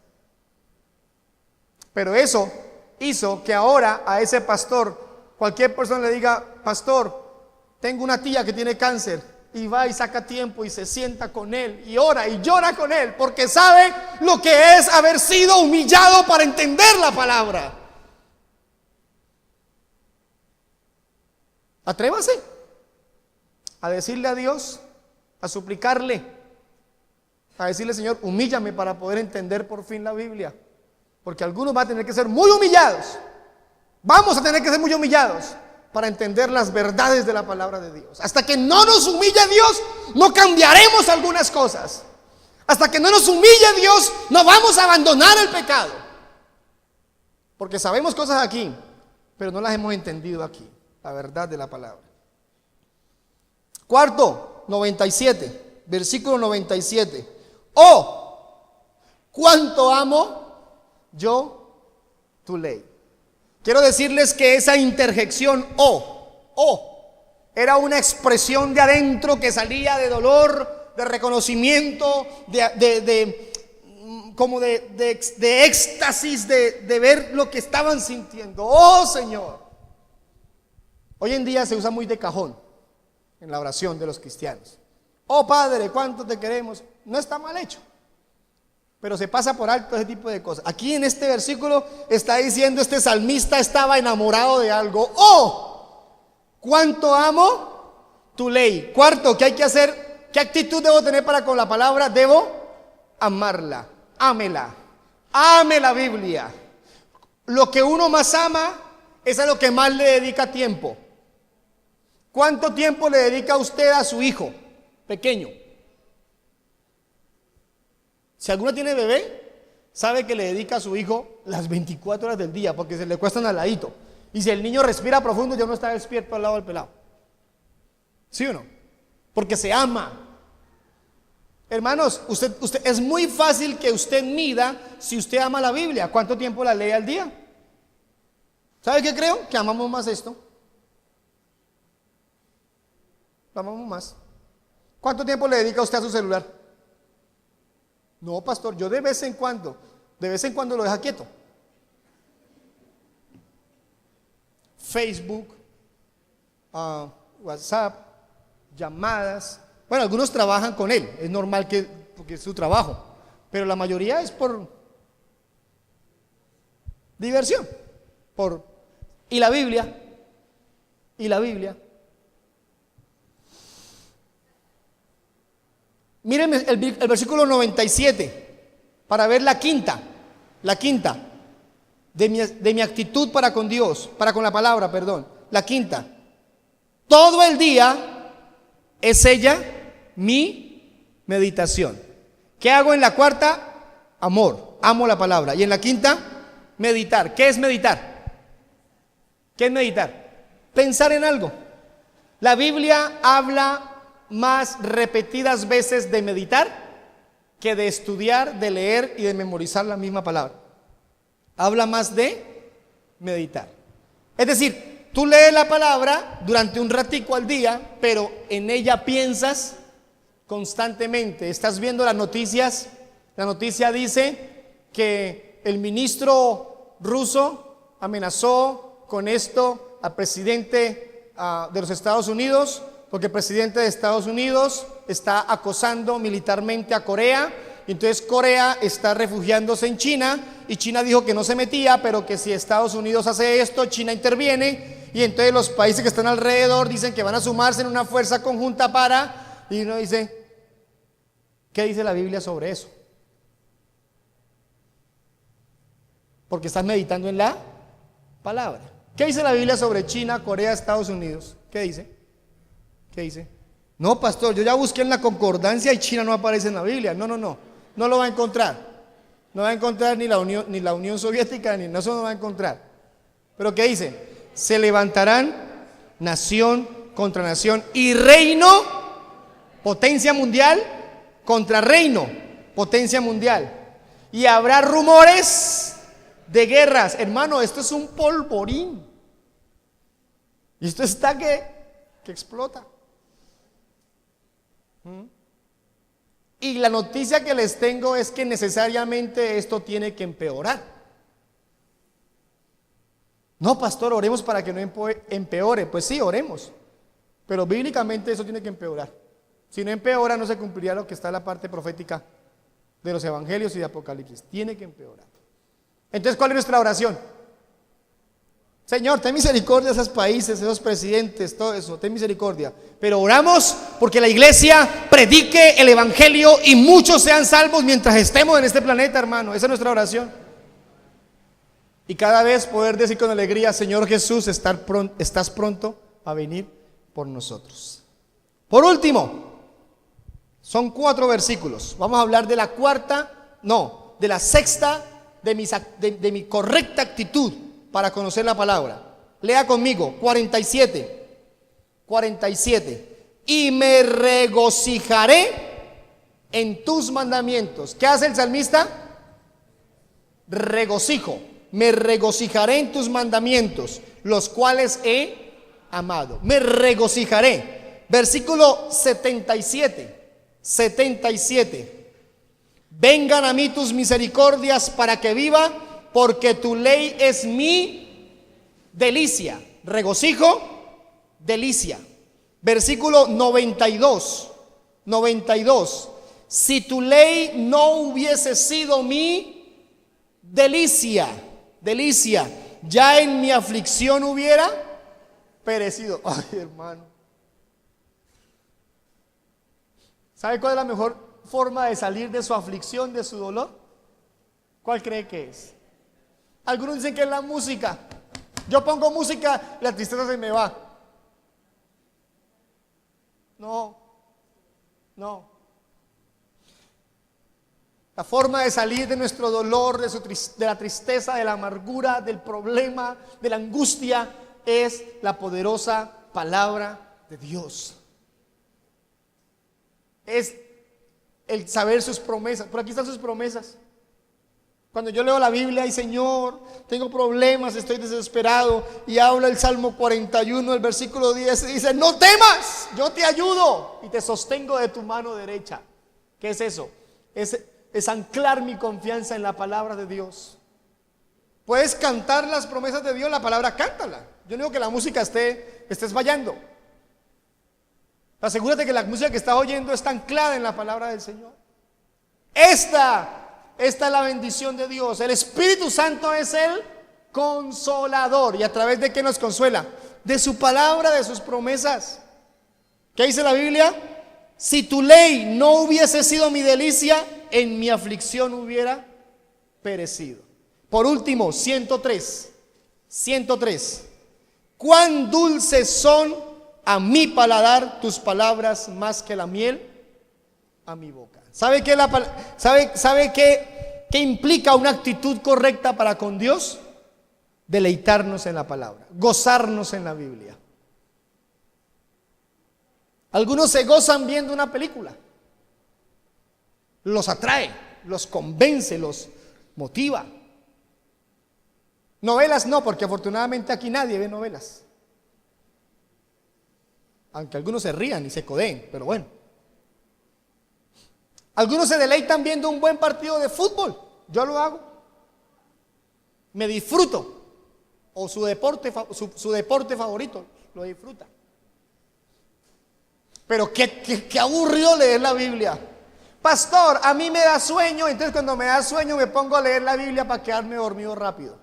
Pero eso hizo que ahora a ese pastor, cualquier persona le diga: pastor, tengo una tía que tiene cáncer. Y va y saca tiempo y se sienta con él y ora y llora con él, porque sabe lo que es haber sido humillado para entender la palabra. Atrévase a decirle a Dios, a suplicarle a decirle: Señor, humíllame para poder entender por fin la Biblia. Porque algunos van a tener que ser muy humillados. Vamos a tener que ser muy humillados para entender las verdades de la palabra de Dios. Hasta que no nos humille Dios, no cambiaremos algunas cosas. Hasta que no nos humille Dios, no vamos a abandonar el pecado. Porque sabemos cosas aquí, pero no las hemos entendido aquí, la verdad de la palabra. Cuarto, 97, versículo 97. Oh, cuánto amo yo tu ley. Quiero decirles que esa interjección era una expresión de adentro que salía de dolor, de reconocimiento, como de éxtasis, de ver lo que estaban sintiendo. Oh Señor. Hoy en día se usa muy de cajón en la oración de los cristianos. Oh Padre, cuánto te queremos. No está mal hecho, pero se pasa por alto ese tipo de cosas. Aquí en este versículo está diciendo: este salmista estaba enamorado de algo. Oh, cuánto amo tu ley. Cuarto, ¿qué hay que hacer? ¿Qué actitud debo tener para con la palabra? Debo amarla. Ámela. Ame la Biblia. Lo que uno más ama es a lo que más le dedica tiempo. ¿Cuánto tiempo le dedica usted a su hijo pequeño? Si alguno tiene bebé, sabe que le dedica a su hijo las 24 horas del día, porque se le cuestan al ladito. Y si el niño respira profundo, ya no está despierto al lado del pelado. ¿Sí o no? Porque se ama. Hermanos, usted es muy fácil que usted mida si usted ama la Biblia. ¿Cuánto tiempo la lee al día? ¿Sabe qué creo? Que amamos más esto. Lo amamos más. ¿Cuánto tiempo le dedica usted a su celular? No, pastor, yo de vez en cuando lo deja quieto. Facebook, WhatsApp, llamadas. Bueno, algunos trabajan con él, es normal porque es su trabajo, pero la mayoría es por diversión. Y la Biblia. Miren el versículo 97 para ver la quinta de mi actitud para con Dios, para con la palabra, perdón. La quinta: todo el día es ella mi meditación. ¿Qué hago en la cuarta? Amor, amo la palabra. Y en la quinta, meditar. ¿Qué es meditar? ¿Qué es meditar? Pensar en algo. La Biblia habla más repetidas veces de meditar que de estudiar, de leer y de memorizar la misma palabra. Habla más de meditar. Es decir, tú lees la palabra durante un ratico al día, pero en ella piensas constantemente. Estás viendo las noticias. La noticia dice que el ministro ruso amenazó con esto al presidente de los Estados Unidos, porque el presidente de Estados Unidos está acosando militarmente a Corea. Y entonces Corea está refugiándose en China, y China dijo que no se metía, pero que si Estados Unidos hace esto, China interviene. Y entonces los países que están alrededor dicen que van a sumarse en una fuerza conjunta para... Y uno dice, ¿qué dice la Biblia sobre eso? Porque estás meditando en la palabra. ¿Qué dice la Biblia sobre China, Corea, Estados Unidos? ¿Qué dice? ¿Qué dice? No, pastor, yo ya busqué en la concordancia y China no aparece en la Biblia. No lo va a encontrar. No va a encontrar ni la Unión Soviética, ni eso no va a encontrar. Pero ¿qué dice? Se levantarán nación contra nación y reino, potencia mundial, contra reino, potencia mundial. Y habrá rumores de guerras. Hermano, esto es un polvorín. Y esto está que explota. Y la noticia que les tengo es que necesariamente esto tiene que empeorar. No, pastor, oremos para que no empeore. Pues sí, oremos, pero bíblicamente eso tiene que empeorar. Si no empeora, no se cumpliría lo que está en la parte profética de los evangelios y de Apocalipsis. Tiene que empeorar. Entonces, ¿cuál es nuestra oración? Señor, ten misericordia de esos países, esos presidentes, todo eso, ten misericordia. Pero oramos porque la iglesia predique el evangelio y muchos sean salvos mientras estemos en este planeta, hermano. Esa es nuestra oración. Y cada vez poder decir con alegría: Señor Jesús, estás pronto a venir por nosotros. Por último, son 4 versículos. Vamos a hablar de de la sexta de mi correcta actitud para conocer la palabra. Lea conmigo, 47. Y me regocijaré en tus mandamientos. ¿Qué hace el salmista? Regocijo. Me regocijaré en tus mandamientos, los cuales he amado. Me regocijaré. Versículo 77. Vengan a mí tus misericordias para que viva, porque tu ley es mi delicia. Regocijo, delicia. Versículo 92. Si tu ley no hubiese sido mi delicia, ya en mi aflicción hubiera perecido. Ay, hermano. ¿Sabe cuál es la mejor forma de salir de su aflicción, de su dolor? ¿Cuál cree que es? Algunos dicen que es la música. Yo pongo música, la tristeza se me va. No. La forma de salir de nuestro dolor, de la tristeza, de la amargura, del problema, de la angustia, es la poderosa palabra de Dios. Es el saber sus promesas. Por aquí están sus promesas. Cuando yo leo la Biblia y Señor, tengo problemas, estoy desesperado, y habla el Salmo 41, el versículo 10, y dice: no temas, yo te ayudo y te sostengo de tu mano derecha. ¿Qué es eso? Es anclar mi confianza en la palabra de Dios. Puedes cantar las promesas de Dios, la palabra cántala. Yo no digo que la música estés fallando. Asegúrate que la música que estás oyendo está anclada en la palabra del Señor. Esta es la bendición de Dios. El Espíritu Santo es el consolador. ¿Y a través de qué nos consuela? De su palabra, de sus promesas. ¿Qué dice la Biblia? Si tu ley no hubiese sido mi delicia, en mi aflicción hubiera perecido. Por último, 103. Cuán dulces son a mi paladar tus palabras, más que la miel a mi boca. ¿Sabe qué implica una actitud correcta para con Dios? Deleitarnos en la palabra, gozarnos en la Biblia. Algunos se gozan viendo una película. Los atrae, los convence, los motiva. Novelas no, porque afortunadamente aquí nadie ve novelas. Aunque algunos se rían y se codeen, pero bueno. Algunos se deleitan viendo un buen partido de fútbol. Yo lo hago. Me disfruto. O su deporte favorito, lo disfruta. Pero qué aburrido leer la Biblia. Pastor, a mí me da sueño, entonces cuando me da sueño me pongo a leer la Biblia para quedarme dormido rápido.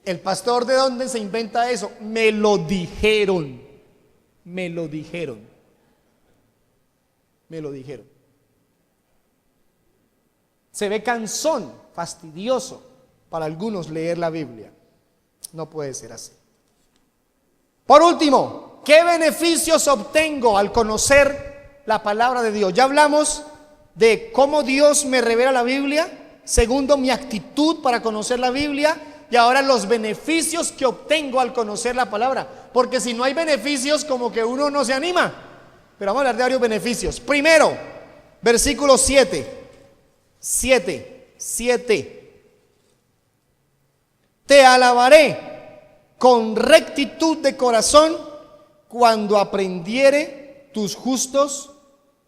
¿El pastor de dónde se inventa eso? Me lo dijeron. Se ve cansón, fastidioso para algunos leer la Biblia. No puede ser así. Por último, ¿qué beneficios obtengo al conocer la palabra de Dios? Ya hablamos de cómo Dios me revela la Biblia. Segundo, mi actitud para conocer la Biblia. Y ahora los beneficios que obtengo al conocer la palabra. Porque si no hay beneficios, como que uno no se anima. Pero vamos a hablar de varios beneficios. Primero, versículo 7. Te alabaré con rectitud de corazón cuando aprendiere tus justos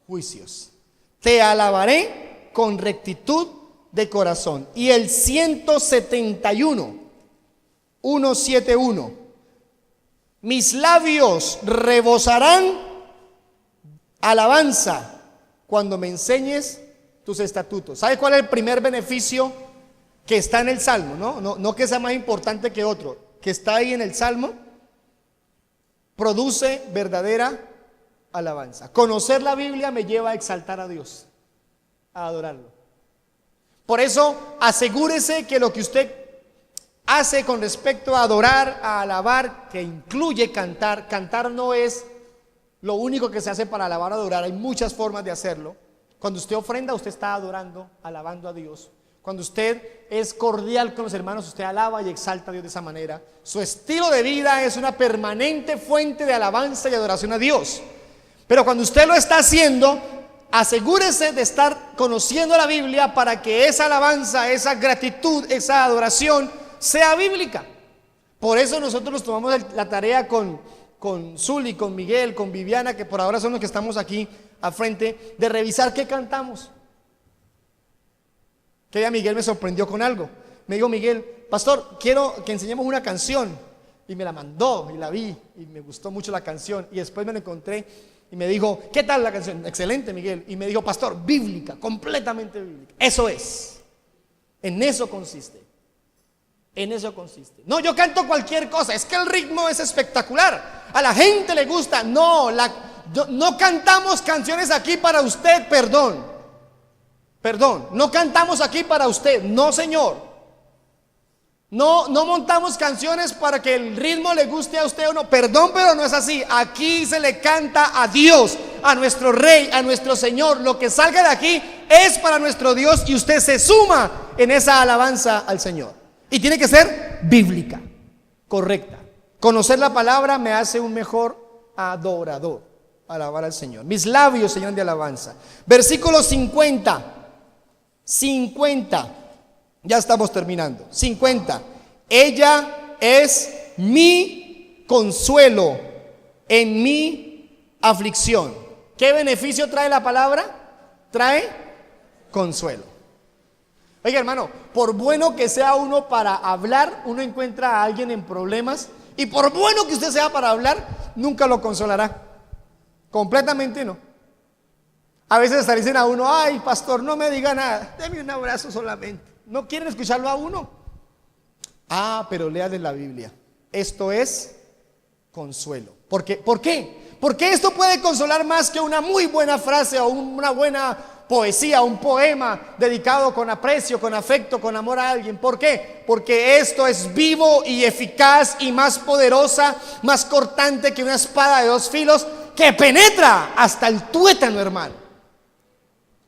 juicios. Te alabaré con rectitud de corazón. Y el 171, 171. Mis labios rebosarán alabanza cuando me enseñes tus estatutos. ¿Sabe cuál es el primer beneficio que está en el Salmo, no que sea más importante que otro, que está ahí en el Salmo, produce verdadera alabanza. Conocer la Biblia me lleva a exaltar a Dios, a adorarlo. Por eso, asegúrese que lo que usted hace con respecto a adorar, a alabar, que incluye cantar. Cantar no es lo único que se hace para alabar o adorar. Hay muchas formas de hacerlo. Cuando usted ofrenda, usted está adorando, alabando a Dios. Cuando usted es cordial con los hermanos, usted alaba y exalta a Dios de esa manera. Su estilo de vida es una permanente fuente de alabanza y adoración a Dios. Pero cuando usted lo está haciendo, asegúrese de estar conociendo la Biblia para que esa alabanza, esa gratitud, esa adoración sea bíblica. Por eso nosotros nos tomamos la tarea con Zuli, con Miguel, con Viviana, que por ahora son los que estamos aquí al frente, de revisar qué cantamos. Que día Miguel me sorprendió con algo. Me dijo: Miguel, pastor, quiero que enseñemos una canción. Y me la mandó y la vi y me gustó mucho la canción. Y después me la encontré y me dijo: ¿qué tal la canción? Excelente, Miguel. Y me dijo: pastor, bíblica, completamente bíblica. Eso es. En eso consiste. En eso consiste. No, yo canto cualquier cosa. Es que el ritmo es espectacular. A la gente le gusta. No, no cantamos canciones aquí para usted, perdón. No cantamos aquí para usted. No, señor. No montamos canciones para que el ritmo le guste a usted o no. Perdón, pero no es así. Aquí se le canta a Dios, a nuestro Rey, a nuestro Señor. Lo que salga de aquí es para nuestro Dios y usted se suma en esa alabanza al Señor. Y tiene que ser bíblica, correcta. Conocer la palabra me hace un mejor adorador. Alabar al Señor. Mis labios se llenan de alabanza. Versículo 50. Ya estamos terminando. 50. Ella es mi consuelo en mi aflicción. ¿Qué beneficio trae la palabra? Trae consuelo. Oiga, hermano, por bueno que sea uno para hablar, uno encuentra a alguien en problemas, y por bueno que usted sea para hablar, nunca lo consolará. Completamente no. A veces hasta dicen a uno: ay, pastor, no me diga nada, deme un abrazo solamente. No quieren escucharlo a uno. Pero léale la Biblia. Esto es consuelo. ¿Por qué? Porque esto puede consolar más que una muy buena frase o una buena poesía, un poema dedicado con aprecio, con afecto, con amor a alguien. ¿Por qué? Porque esto es vivo y eficaz y más poderosa, más cortante que una espada de dos filos, que penetra hasta el tuétano, hermano.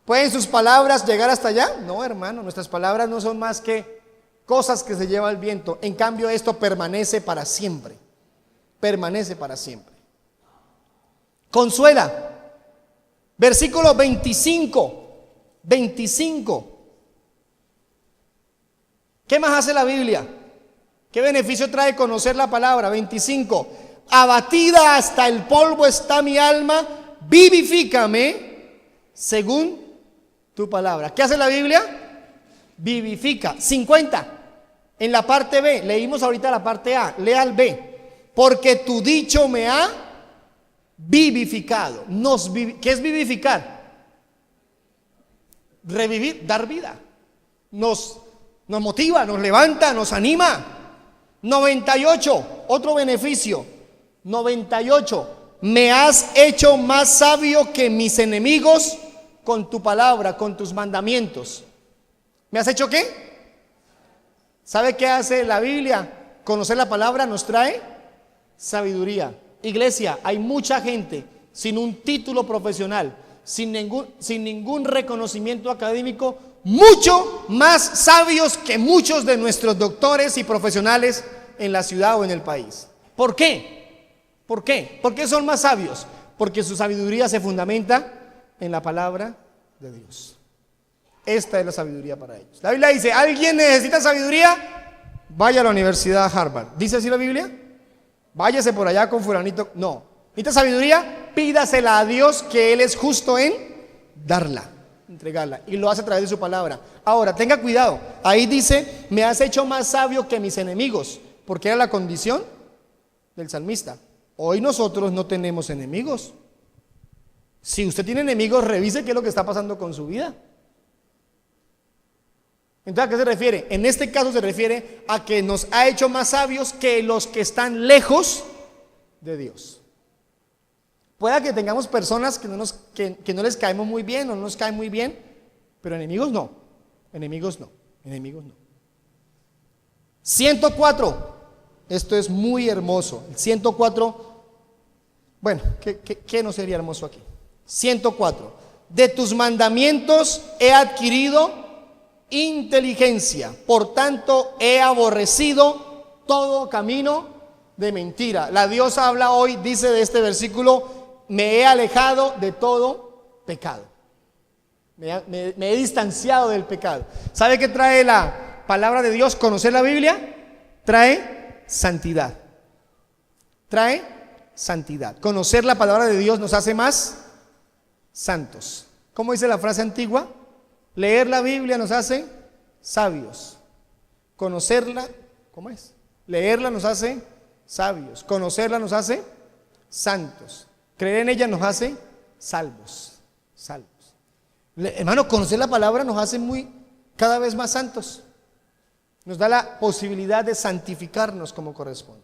¿Pueden sus palabras llegar hasta allá? No, hermano, nuestras palabras no son más que cosas que se lleva el viento. En cambio, esto permanece para siempre. Permanece para siempre. Consuela. Versículo 25. ¿Qué más hace la Biblia? ¿Qué beneficio trae conocer la palabra? 25. Abatida hasta el polvo está mi alma, vivifícame según tu palabra. ¿Qué hace la Biblia? Vivifica. 50. En la parte B, leímos ahorita la parte A, lea el B. Porque tu dicho me ha vivificado. ¿Qué es vivificar? Revivir, dar vida. Nos motiva, nos levanta, nos anima. 98, otro beneficio. 98. Me has hecho más sabio que mis enemigos con tu palabra, con tus mandamientos. ¿Me has hecho qué? ¿Sabe qué hace la Biblia? Conocer la palabra nos trae sabiduría. Iglesia, hay mucha gente sin un título profesional, sin ningún reconocimiento académico, mucho más sabios que muchos de nuestros doctores y profesionales en la ciudad o en el país. ¿Por qué? ¿Por qué? ¿Por qué son más sabios? Porque su sabiduría se fundamenta en la palabra de Dios. Esta es la sabiduría para ellos. La Biblia dice: ¿alguien necesita sabiduría? Vaya a la Universidad Harvard. ¿Dice así la Biblia? Váyase por allá con fulanito. No. ¿Necesita sabiduría? Pídasela a Dios, que Él es justo en darla, entregarla, y lo hace a través de su palabra. Ahora, tenga cuidado. Ahí dice: me has hecho más sabio que mis enemigos, porque era la condición del salmista. Hoy nosotros no tenemos enemigos. Si usted tiene enemigos, revise qué es lo que está pasando con su vida. Entonces, ¿a qué se refiere? En este caso se refiere a que nos ha hecho más sabios que los que están lejos de Dios. Pueda que tengamos personas que no les caemos muy bien o no nos caen muy bien, pero enemigos no. Enemigos no. Enemigos no. 104. Esto es muy hermoso. El 104. Bueno, ¿qué no sería hermoso aquí? 104. De tus mandamientos he adquirido inteligencia, por tanto he aborrecido todo camino de mentira. La diosa habla hoy, dice de este versículo: me he alejado de todo pecado. Me he distanciado del pecado. ¿Sabe qué trae la palabra de Dios? Conocer la Biblia trae santidad. Trae santidad. Conocer la palabra de Dios nos hace más santos. ¿Cómo dice la frase antigua? Leer la Biblia nos hace sabios. Conocerla, ¿cómo es? Leerla nos hace sabios. Conocerla nos hace santos. Creer en ella nos hace salvos. Salvos. Hermano, conocer la palabra nos hace cada vez más santos. Nos da la posibilidad de santificarnos como corresponde.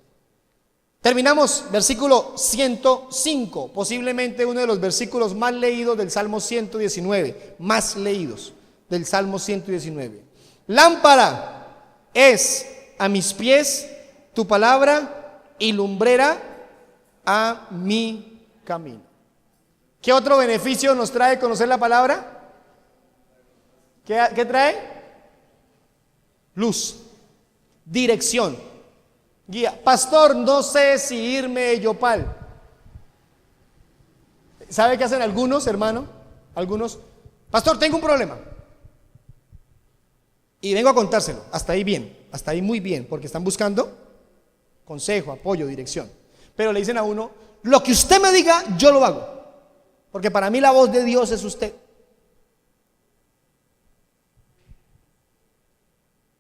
Terminamos, versículo 105, posiblemente uno de los versículos más leídos del Salmo 119, más leídos del Salmo 119. Lámpara es a mis pies tu palabra y lumbrera a mi camino. ¿Qué otro beneficio nos trae conocer la palabra? ¿Qué trae? Luz, dirección, guía. Pastor, no sé si irme a Yopal. ¿Sabe qué hacen algunos, hermano? Algunos: pastor, tengo un problema y vengo a contárselo. Hasta ahí bien, hasta ahí muy bien, porque están buscando consejo, apoyo, dirección. Pero le dicen a uno: lo que usted me diga, yo lo hago, porque para mí la voz de Dios es usted.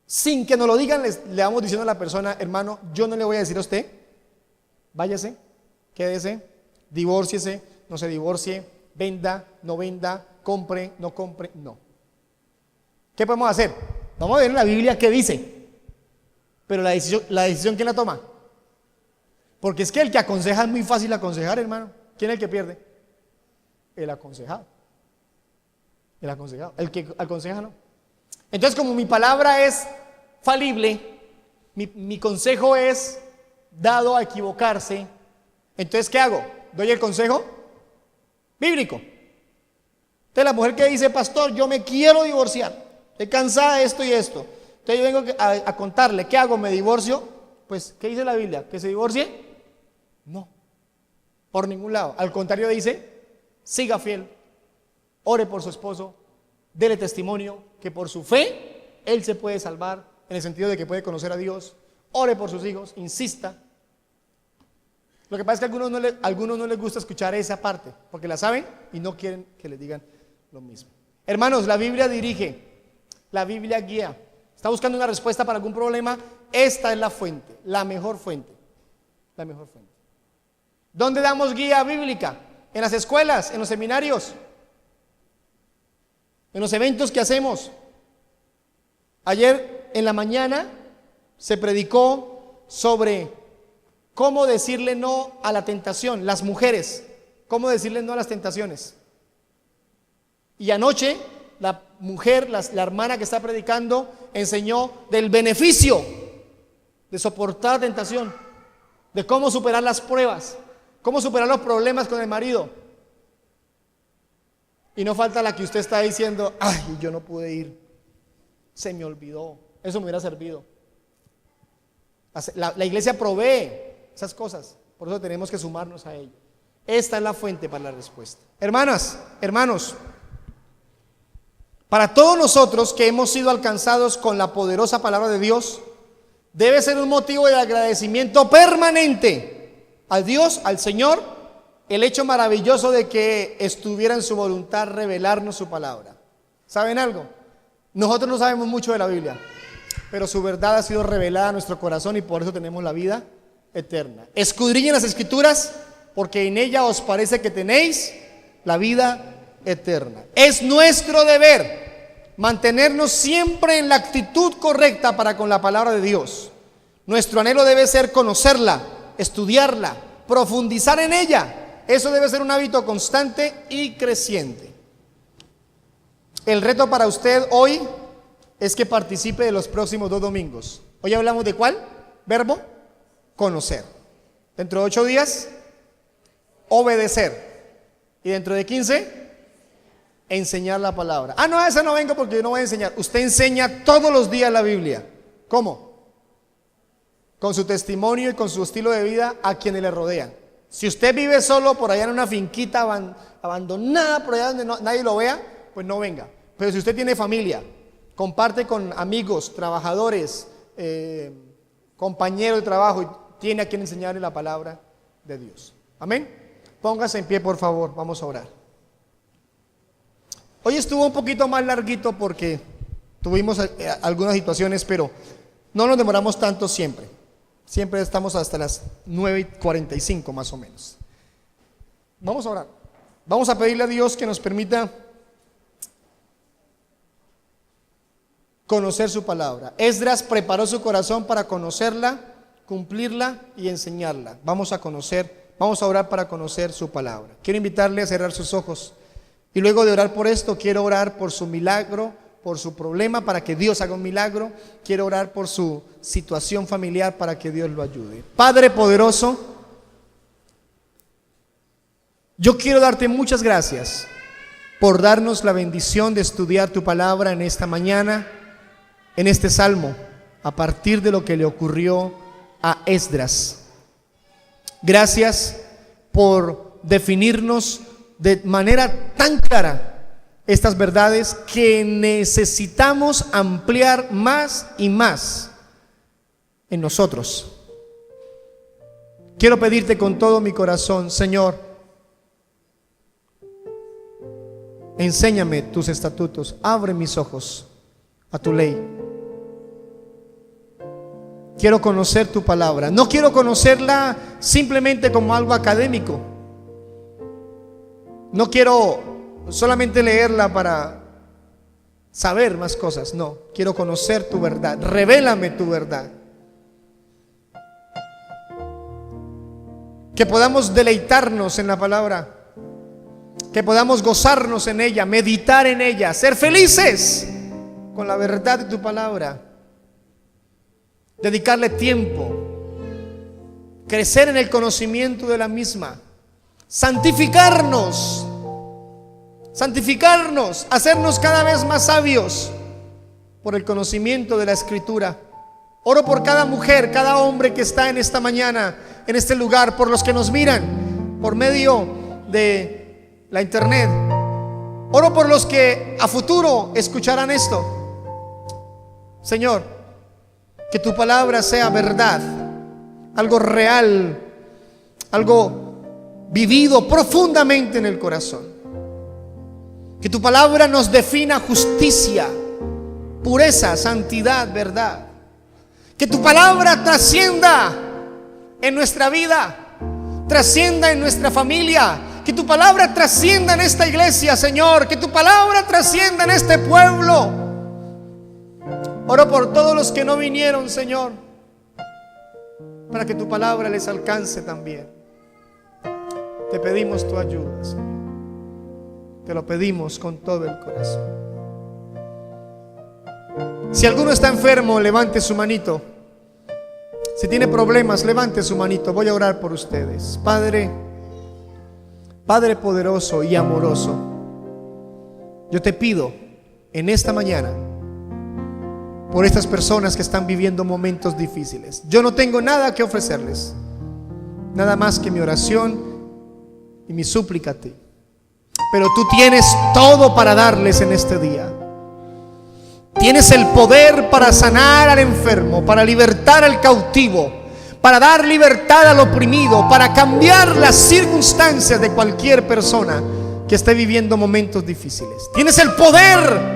Sin que nos lo digan, le vamos diciendo a la persona: hermano, yo no le voy a decir a usted, váyase, quédese, divórciese, no se divorcie, venda, no venda, compre, no compre, no. ¿Qué podemos hacer? Vamos a ver en la Biblia qué dice. Pero la decisión ¿quién la toma? Porque es que el que aconseja es muy fácil aconsejar, hermano. ¿Quién es el que pierde? El aconsejado. El aconsejado. El que aconseja no. Entonces, como mi palabra es falible, mi consejo es dado a equivocarse, entonces ¿qué hago? ¿Doy el consejo bíblico? Entonces la mujer que dice: pastor, yo me quiero divorciar, estoy cansada de esto y esto, entonces yo vengo a contarle, ¿qué hago? ¿Me divorcio? Pues, ¿qué dice la Biblia? ¿Que se divorcie? No, por ningún lado. Al contrario, dice: siga fiel, ore por su esposo, dele testimonio que por su fe él se puede salvar, en el sentido de que puede conocer a Dios. Ore por sus hijos, insista. Lo que pasa es que a algunos no les gusta escuchar esa parte, porque la saben y no quieren que les digan lo mismo. Hermanos, la Biblia dirige, la Biblia guía. ¿Está buscando una respuesta para algún problema? Esta es la fuente, la mejor fuente. La mejor fuente. ¿Dónde damos guía bíblica? En las escuelas, en los seminarios, en los eventos que hacemos. Ayer en la mañana se predicó sobre cómo decirle no a la tentación, las mujeres, cómo decirle no a las tentaciones. Y anoche la mujer, la hermana que está predicando, enseñó del beneficio de soportar la tentación, de cómo superar las pruebas, cómo superar los problemas con el marido. Y no falta la que usted está diciendo: ay, yo no pude ir, se me olvidó, eso me hubiera servido. La iglesia provee esas cosas, por eso tenemos que sumarnos a ello. Esta es la fuente para la respuesta. Hermanas, hermanos, para todos nosotros que hemos sido alcanzados con la poderosa palabra de Dios, debe ser un motivo de agradecimiento permanente a Dios, al Señor, el hecho maravilloso de que estuviera en su voluntad revelarnos su palabra. ¿Saben algo? Nosotros no sabemos mucho de la Biblia, pero su verdad ha sido revelada a nuestro corazón y por eso tenemos la vida eterna. Escudriñen las Escrituras, porque en ella os parece que tenéis la vida eterna. Es nuestro deber mantenernos siempre en la actitud correcta para con la palabra de Dios. Nuestro anhelo debe ser conocerla, estudiarla, profundizar en ella. Eso debe ser un hábito constante y creciente. El reto para usted hoy es que participe de los próximos 2 domingos. Hoy hablamos de ¿cuál? Verbo, conocer. Dentro de 8 días, obedecer. Y dentro de 15, enseñar la palabra. No, esa no vengo porque yo no voy a enseñar. Usted enseña todos los días la Biblia. ¿Cómo? Con su testimonio y con su estilo de vida a quienes le rodean. Si usted vive solo por allá en una finquita abandonada, por allá donde nadie lo vea, pues no venga. Pero si usted tiene familia, comparte con amigos, trabajadores, compañeros de trabajo, y tiene a quien enseñarle la palabra de Dios. Amén. Póngase en pie, por favor, vamos a orar. Hoy estuvo un poquito más larguito porque tuvimos algunas situaciones, pero no nos demoramos tanto siempre. Siempre estamos hasta las 9:45 más o menos. Vamos a orar. Vamos a pedirle a Dios que nos permita conocer su palabra. Esdras preparó su corazón para conocerla, cumplirla y enseñarla. Vamos a orar para conocer su palabra. Quiero invitarle a cerrar sus ojos. Y luego de orar por esto, quiero orar por su milagro, por su problema, para que Dios haga un milagro. Quiero orar por su situación familiar, para que Dios lo ayude. Padre poderoso, yo quiero darte muchas gracias por darnos la bendición de estudiar tu palabra en esta mañana, en este salmo, a partir de lo que le ocurrió a Esdras. Gracias por definirnos de manera tan clara estas verdades que necesitamos ampliar más y más en nosotros. Quiero pedirte con todo mi corazón, Señor, enséñame tus estatutos, abre mis ojos a tu ley. Quiero conocer tu palabra. No quiero conocerla simplemente como algo académico. No quiero solamente leerla para saber más cosas. No, quiero conocer tu verdad. Revélame tu verdad. Que podamos deleitarnos en la palabra, que podamos gozarnos en ella, meditar en ella, ser felices con la verdad de tu palabra, dedicarle tiempo, crecer en el conocimiento de la misma, santificarnos, hacernos cada vez más sabios por el conocimiento de la Escritura. Oro por cada mujer, cada hombre que está en esta mañana, en este lugar, por los que nos miran por medio de la internet. Oro por los que a futuro escucharán esto. Señor, que tu palabra sea verdad, algo real, algo vivido profundamente en el corazón. Que tu palabra nos defina justicia, pureza, santidad, verdad. Que tu palabra trascienda en nuestra vida, trascienda en nuestra familia. Que tu palabra trascienda en esta iglesia, Señor. Que tu palabra trascienda en este pueblo. Oro por todos los que no vinieron, Señor, para que tu palabra les alcance también. Te pedimos tu ayuda, Señor. Te lo pedimos con todo el corazón. Si alguno está enfermo, levante su manito. Si tiene problemas, levante su manito. Voy a orar por ustedes. Padre poderoso y amoroso, yo te pido en esta mañana por estas personas que están viviendo momentos difíciles. Yo no tengo nada que ofrecerles, nada más que mi oración y mi súplica a ti. Pero tú tienes todo para darles en este día. Tienes el poder para sanar al enfermo, para libertar al cautivo, para dar libertad al oprimido, para cambiar las circunstancias de cualquier persona que esté viviendo momentos difíciles. Tienes el poder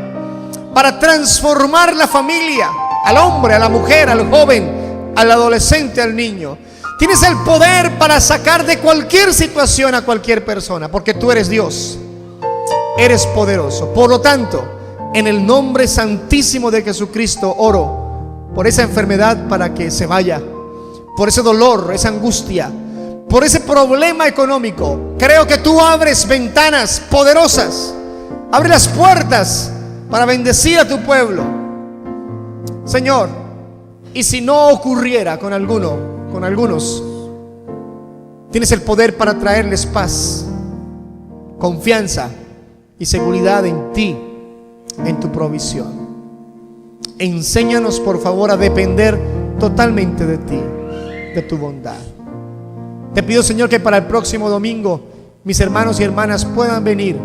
para transformar la familia, al hombre, a la mujer, al joven, al adolescente, al niño. Tienes el poder para sacar de cualquier situación a cualquier persona, porque tú eres Dios, eres poderoso. Por lo tanto, En el nombre santísimo de Jesucristo oro por esa enfermedad para que se vaya, por ese dolor, esa angustia, por ese problema económico. Creo que tú abres ventanas poderosas, abre las puertas para bendecir a tu pueblo, Señor. Y si no ocurriera con algunos, tienes el poder para traerles paz, confianza y seguridad en ti, en tu provisión. Enséñanos, por favor, a depender totalmente de ti, de tu bondad. Te pido, Señor, que para el próximo domingo mis hermanos y hermanas puedan venir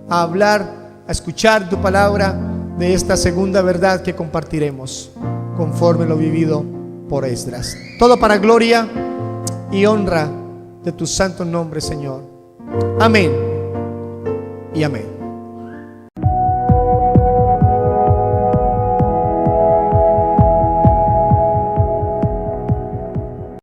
a hablar, a escuchar tu palabra de esta segunda verdad que compartiremos conforme lo vivido por Esdras. Todo para gloria y honra de tu santo nombre, Señor. Amén y amén.